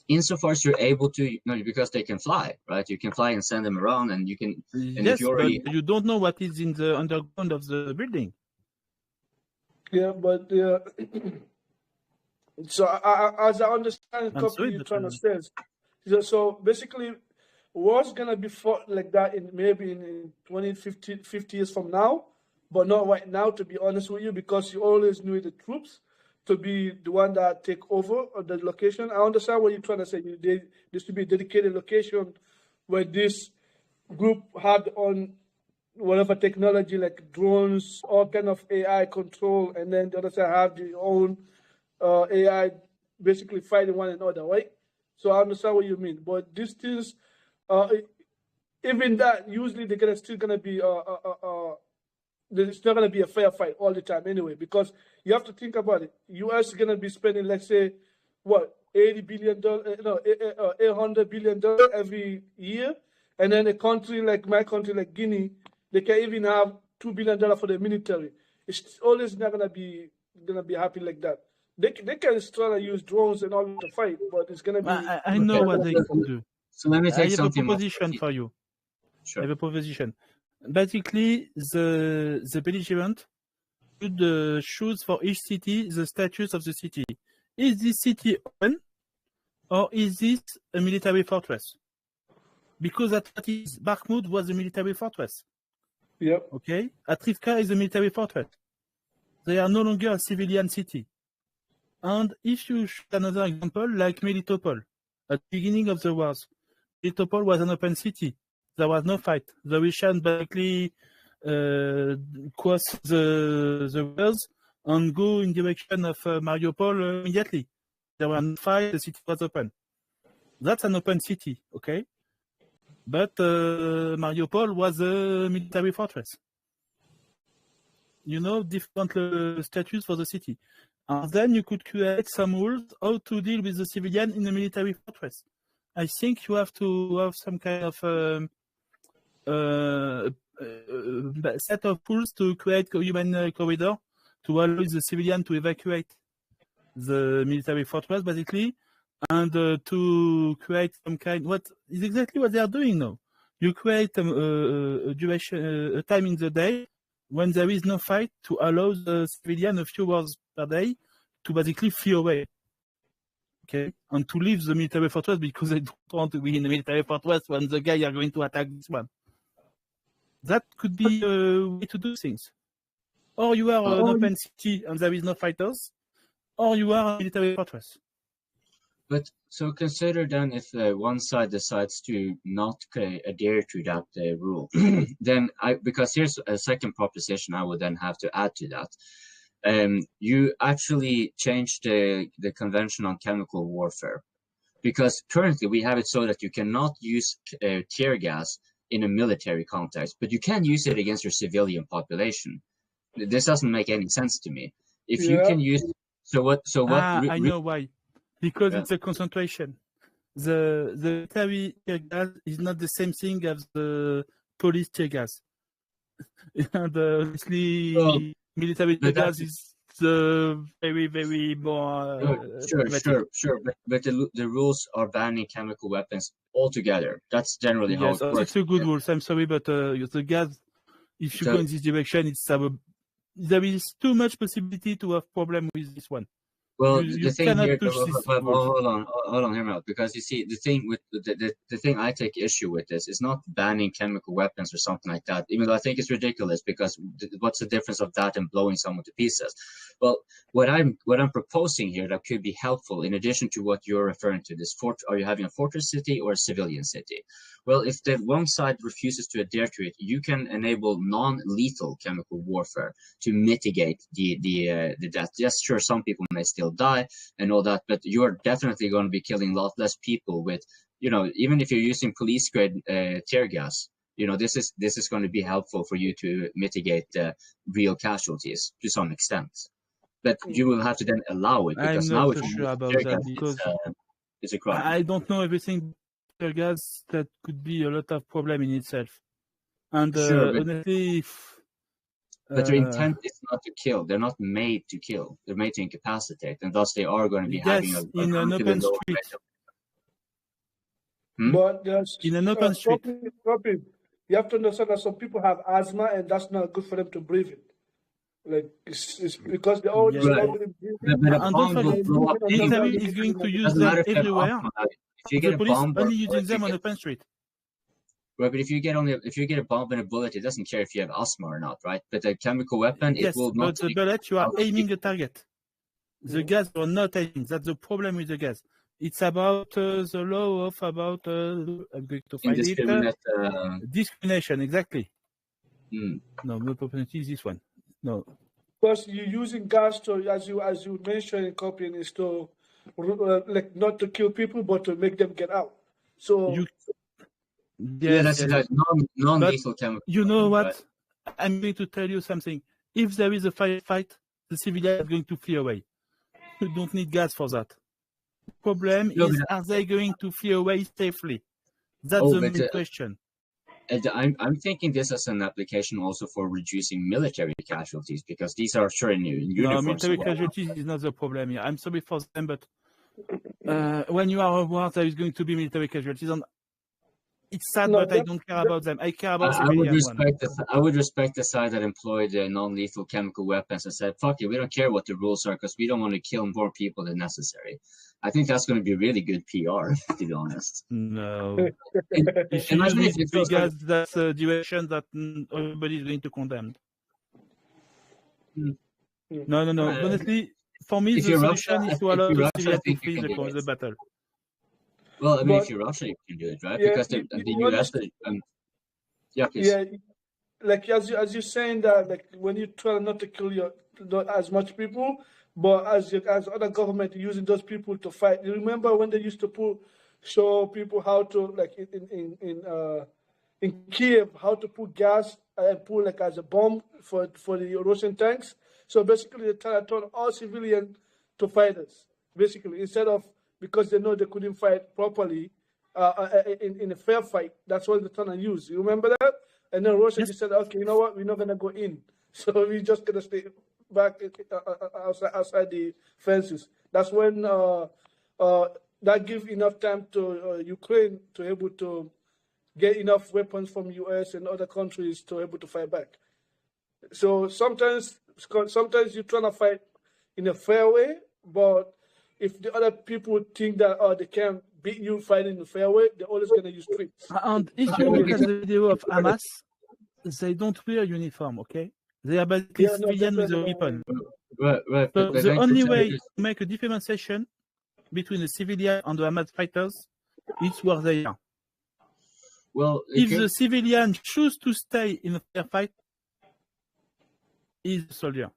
Insofar as you're able to, because they can fly, right? You can fly and send them around, and you can. Yes, but you don't know what is in the underground of the building. Yeah, but so as I understand, what you're trying to say, so basically, war's gonna be fought like that in maybe in 20, 50 years from now, but not right now, to be honest with you, because you always need the troops to be the one that take over the location. I understand what you're trying to say. There should be a dedicated location where this group had on whatever technology like drones, all kind of AI control, and then the other side have their own AI basically fighting one another, right? So I understand what you mean, but these things. Even that, usually they're still gonna be it's not gonna be a fair fight all the time anyway, because you have to think about it. U.S. is gonna be spending, let's say, what, $800 billion every year, and then a country like my country, like Guinea, they can even have $2 billion for the military. It's always not gonna be happy like that. They can try to use drones and all to fight, but it's gonna be. I know what they could do. So let me I take have a something more. proposition for you. I Sure. have a proposition. Basically, the belligerent should choose for each city the status of the city. Is this city open, or is this a military fortress? Because at what is Bakhmut was a military fortress. Yep. Okay, Atrivka is a military fortress. They are no longer a civilian city. And if you shoot another example, like Melitopol, at the beginning of the wars, Melitopol was an open city. There was no fight. The Russians basically cross the walls and go in direction of Mariupol immediately. There was no fight. The city was open. That's an open city, okay? But Mariupol was a military fortress. You know, different status for the city. And then you could create some rules how to deal with the civilian in a military fortress. I think you have to have some kind of set of rules to create a human corridor to allow the civilian to evacuate the military fortress, basically, and to create some kind. What is exactly what they are doing now? You create a duration, a time in the day when there is no fight to allow the civilian a few hours per day to basically flee away. Okay, and to leave the military fortress because they don't want to be in the military fortress when the guys are going to attack this one. That could be a way to do things. Or you are an open city and there is no fighters, or you are a military fortress. But so consider then if one side decides to not adhere to that rule, then because here's a second proposition I would then have to add to that. You actually change the Convention on Chemical Warfare, because currently we have it so that you cannot use tear gas in a military context, but you can use it against your civilian population. This doesn't make any sense to me. If you can use, I know why. Because it's a concentration. The military tear gas is not the same thing as the police tear gas. And obviously, military tear gas is very, very more. Sure. But the rules are banning chemical weapons altogether. That's generally how it works. It's a good rule. I'm sorry, but the gas, if you go in this direction, there is too much possibility to have problem with this one. Well, the thing here, hold on, hear me out. Because you see, the thing with the thing I take issue with this is not banning chemical weapons or something like that. Even though I think it's ridiculous, because what's the difference of that and blowing someone to pieces? Well, what I'm proposing here that could be helpful, in addition to what you're referring to, this are you having a fortress city or a civilian city? Well, if the one side refuses to adhere to it, you can enable non-lethal chemical warfare to mitigate the death. Yes, sure, some people may still die and all that, but you're definitely going to be killing a lot less people with, even if you're using police grade tear gas. This is going to be helpful for you to mitigate real casualties to some extent. But you will have to then allow it, because I'm now not so sure about that, because it's a crime. I don't know everything. Tear gas, that could be a lot of problem in itself. And honestly, but their intent is not to kill. They're not made to kill. They're made to incapacitate, and thus they are going to be having in an open street. But in an open street, you have to understand that some people have asthma, and that's not good for them to breathe it. Like it's because they already breathing. And don't forget, military is going to use them everywhere. The police only using them on open street. Right, but if you get a bomb and a bullet, it doesn't care if you have asthma or not, right? But a chemical weapon, yes, it will not. But the bullet, you are aiming a target. The gas, you are not aiming. That's the problem with the gas. It's about the law of I'm going to find it. Discrimination, exactly. No opportunity is this one. No. Because you're using gas to, as you mentioned in copying, is to like not to kill people, but to make them get out. So that's non-lethal chemical. You know what? Right. I'm going to tell you something. If there is a fight, the civilian is going to flee away. You don't need gas for that. The problem is, are they going to flee away safely? That's the main question. And I'm thinking this as an application also for reducing military casualties, because these are sure in No, uniforms. military casualties is not the problem here. I'm sorry for them, but when you are a war, there is going to be military casualties. And it's sad, No, but I don't care about them. I care about I would civilian one. respect the side that employed non-lethal chemical weapons and said, "Fuck it, we don't care what the rules are because we don't want to kill more people than necessary." I think that's going to be really good PR, to be honest. No. If you Imagine use if it big was like, gas, that's a direction that everybody is going to condemn. No. Honestly, for me, the if you're solution Russia, is to allow if you're the Russia, I civilians to think you flee can do the it. battle. Well, I mean, But- if you're Russia, you can do it, right? Yeah, Because you the US, yeah, please. Yeah, like as you're saying that, like when you try not to kill as much people, but as other government using those people to fight. You remember when they used to show people how to, like in Kiev, how to put gas and put like as a bomb for the Russian tanks. So basically, they turn all civilians to fighters. Basically, instead of, because they know they couldn't fight properly in a fair fight. That's what they turn and use. You remember that? And then Russia just said, okay, you know what? We're not gonna go in, so we're just gonna stay back outside the fences. That's when that gives enough time to Ukraine to able to get enough weapons from US and other countries to able to fight back. So sometimes you're trying to fight in a fair way, but if the other people think that they can beat you fighting in a fair way, they're always going to use tricks. And if you look at the video of Hamas, they don't wear uniform, okay? They are basically civilian with a weapon. Right. So the only way to make a differentiation between the civilian and the Hamas fighters is where they are. Well, If the civilian choose to stay in a fair fight, he's a soldier.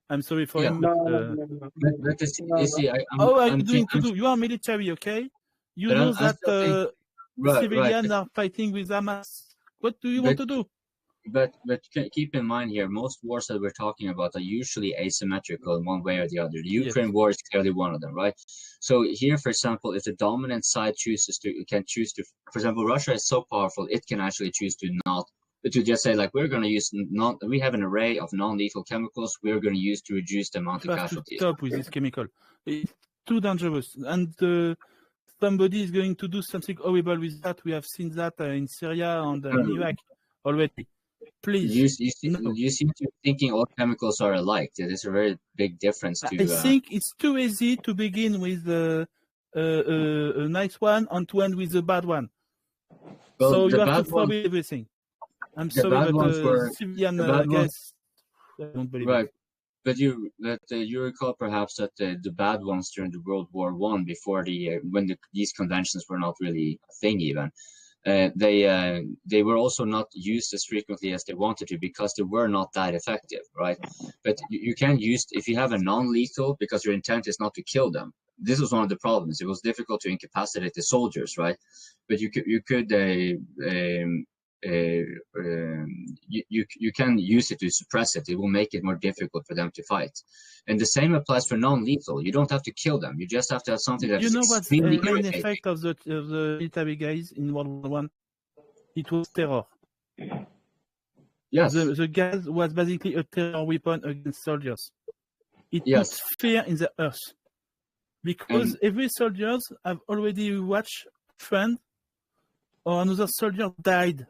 I'm sorry for him. But you see, how are you doing to do? You are military, okay? You know that civilians are fighting with Hamas. What do you want to do? But keep in mind here, most wars that we're talking about are usually asymmetrical in one way or the other. The Ukraine war is clearly one of them, right? So here, for example, if the dominant side can choose to, for example, Russia is so powerful, it can actually choose to just say, like, we're going to use we have an array of non-lethal chemicals we're going to use to reduce the amount of casualties. Stop with this chemical. It's too dangerous. And somebody is going to do something horrible with that. We have seen that in Syria and in Iraq already. Please. You seem to be thinking all chemicals are alike. There's a very big difference to... I think it's too easy to begin with a nice one and to end with a bad one. Well, so you have to forbid everything. I'm sorry, but civilian guys, I don't believe it. But you recall perhaps that the bad ones during the World War I, before these conventions were not really a thing even, they were also not used as frequently as they wanted to because they were not that effective, right? But you can use, if you have a non-lethal, because your intent is not to kill them. This was one of the problems. It was difficult to incapacitate the soldiers, right? But you can use it to suppress it. It will make it more difficult for them to fight. And the same applies for non-lethal. You don't have to kill them. You just have to have something that is extremely irritating. You know what's the main effect of the military guys in World War I? It was terror. Yes. The gas was basically a terror weapon against soldiers. It put fear in the earth. Because every soldiers have already watched a friend or another soldier died,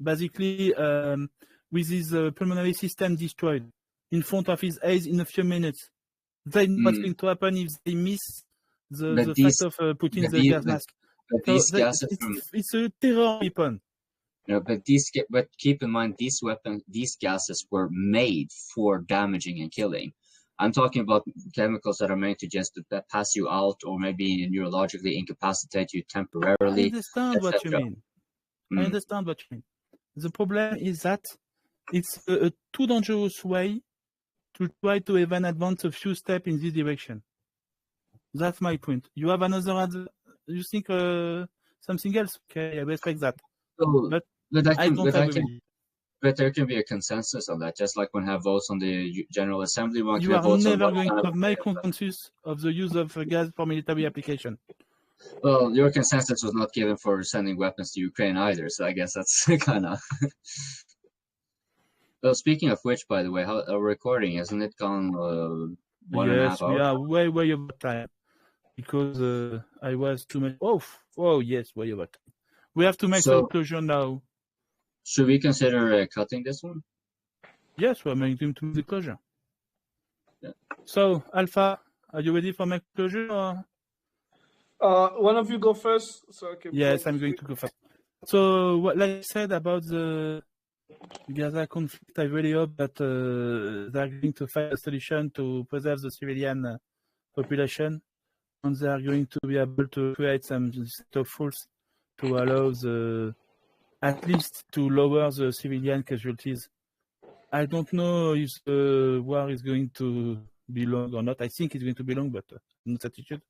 basically with his pulmonary system destroyed in front of his eyes in a few minutes. They know what's going to happen if they miss the fact of putting the gas mask. It's a terror weapon. No, but keep in mind, these gases were made for damaging and killing. I'm talking about chemicals that are made to just pass you out or maybe neurologically incapacitate you temporarily. I understand what you mean. I understand what you mean. The problem is that it's a too dangerous way to try to even advance a few steps in this direction. That's my point. You have another, you think something else? Okay, I respect that. But I don't agree. But there can be a consensus on that, just like when we have votes on the General Assembly. You are never going to make consensus of the use of gas for military application. Well, your consensus was not given for sending weapons to Ukraine either, so I guess that's kind of. Well, speaking of which, by the way, how a recording hasn't it gone 1.5 Yes, we hours? are way over time because I was too much. Oh, yes, way over time. We have to make So- some closure now. Should we consider cutting this one? Yes, we're making to the closure. Yeah. So, Alpha, are you ready for my closure? Or? One of you go first. So I can Yes, I'm going to go first. So, what, like I said about the Gaza conflict, I really hope that they're going to find a solution to preserve the civilian population, and they are going to be able to create some set of rules to allow at least to lower the civilian casualties. I don't know if the war is going to be long or not. I think it's going to be long, but not attitude.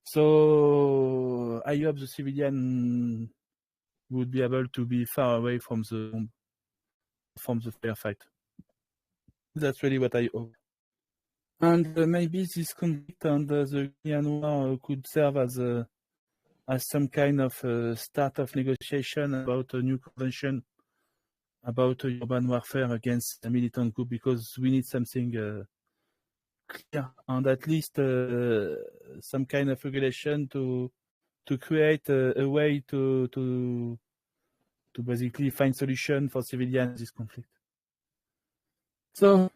So I hope the civilian would be able to be far away from the firefight. That's really what I hope. And maybe this conflict and the Ukrainian war could serve as some kind of start of negotiation about a new convention about urban warfare against a militant group, because we need something clear and at least some kind of regulation to create a way to basically find solution for civilians in this conflict. So,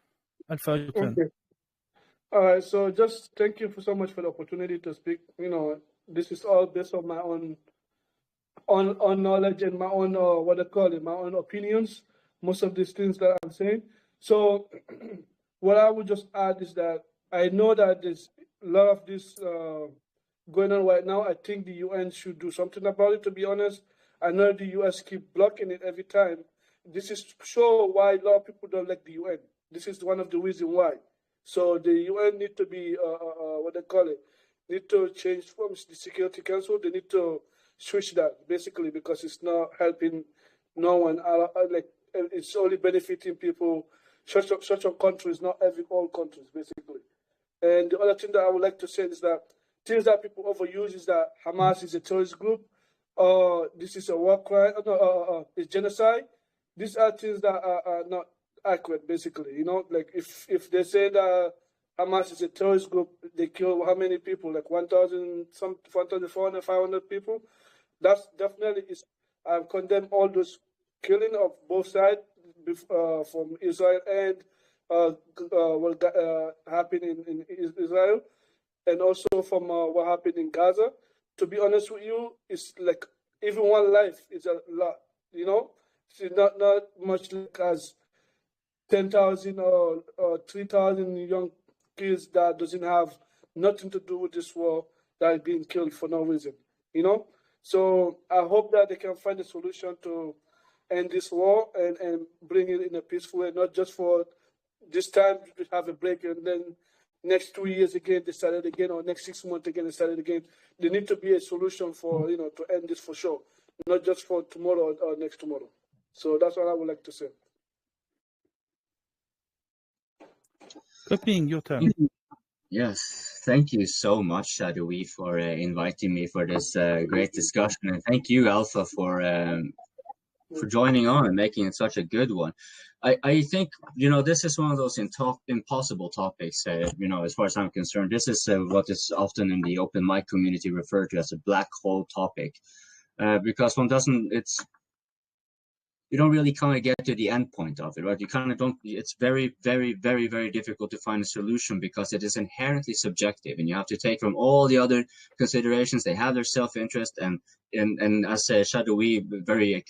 Alpha, your turn. Okay. All right. So just thank you so much for the opportunity to speak. You know, this is all based on my own knowledge and my own my own opinions. Most of these things that I'm saying. So, what I would just add is that I know that there's a lot of this going on right now. I think the UN should do something about it. To be honest, I know the US keep blocking it every time. This is sure why a lot of people don't like the UN. This is one of the reasons why. So the UN need to be need to change from the Security Council. They need to switch that basically because it's not helping no one. Like it's only benefiting people. Such a countries, not all countries, basically. And the other thing that I would like to say is that things that people overuse is that Hamas is a terrorist group. This is a war crime. It's genocide. These are things that are not accurate, basically. You know, like if they say that Hamas is a terrorist group, they kill how many people? Like 1,400, 500 people. That's definitely is. I've condemned all those killing of both sides from Israel and what happened in Israel, and also from what happened in Gaza. To be honest with you, it's like even one life is a lot. You know, it's not much like as 10,000 or 3,000 young kids that doesn't have nothing to do with this war that are being killed for no reason. You know, so I hope that they can find a solution to end this war and bring it in a peaceful way, not just for this time to have a break and then next 2 years again they start it again, or next 6 months again they start it again. There need to be a solution for to end this for sure, not just for tomorrow or next tomorrow. So that's what I would like to say. Copying, your turn. Yes, thank you so much, Shadowi, for inviting me for this great discussion, and thank you, Alpha, for joining on and making it such a good one. I think this is one of those impossible topics. As far as I'm concerned, this is what is often in the open mic community referred to as a black hole topic, because you don't really kind of get to the end point of it, right? You kind of don't. It's very, very, very, very difficult to find a solution because it is inherently subjective, and you have to take from all the other considerations. They have their self-interest, and as Shadowi very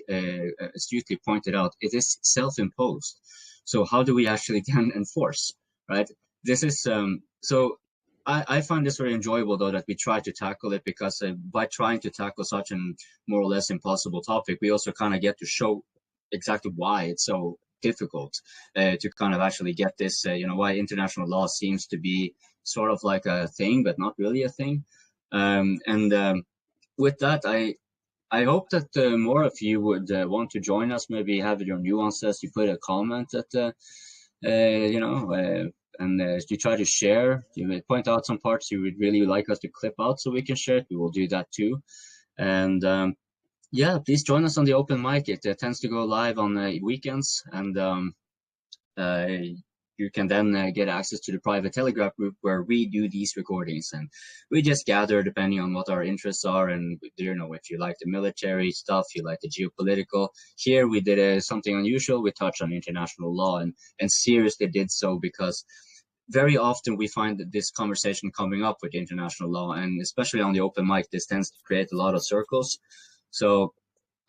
astutely pointed out, it is self-imposed. So how do we actually then enforce, right? This is so. I find this very enjoyable, though, that we try to tackle it, because by trying to tackle such a more or less impossible topic, we also kind of get to show exactly why it's so difficult to kind of actually get this, why international law seems to be sort of like a thing, but not really a thing. With that, I hope that more of you would want to join us, maybe have your nuances, you put a comment at, And if you try to share, you may point out some parts you would really like us to clip out so we can share it. We will do that too. And yeah, please join us on the open mic. It tends to go live on weekends, and you can then get access to the private Telegram group where we do these recordings, and we just gather depending on what our interests are. And you know, if you like the military stuff, you like the geopolitical. Here we did something unusual. We touched on international law, and seriously did so because very often we find that this conversation coming up with international law, and especially on the open mic, this tends to create a lot of circles. So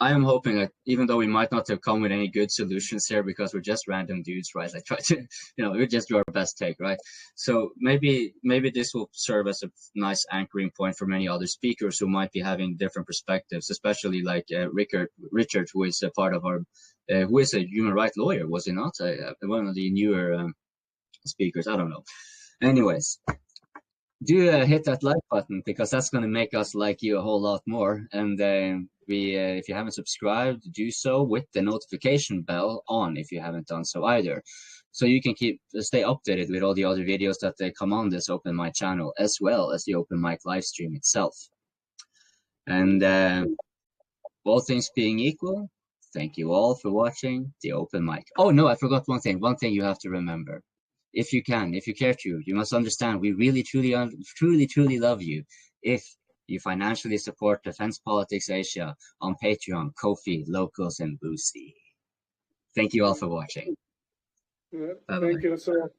I am hoping that even though we might not have come with any good solutions here because we're just random dudes, right? I try to, you know, we just do our best take, right? So maybe this will serve as a nice anchoring point for many other speakers who might be having different perspectives, especially like Richard, who is a part of our, who is a human rights lawyer, was he not? One of the newer speakers, I don't know. Anyways, do hit that like button because that's going to make us like you a whole lot more. And if you haven't subscribed, do so with the notification bell on if you haven't done so either. So you can stay updated with all the other videos that they come on this open mic channel, as well as the open mic live stream itself. And all things being equal, thank you all for watching the open mic. Oh no, I forgot one thing. One thing you have to remember. If you care to, you must understand we really, truly love you if you financially support Defense Politics Asia on Patreon, Ko-fi, Locals, and Boosty. Thank you all for watching. Thank you, sir.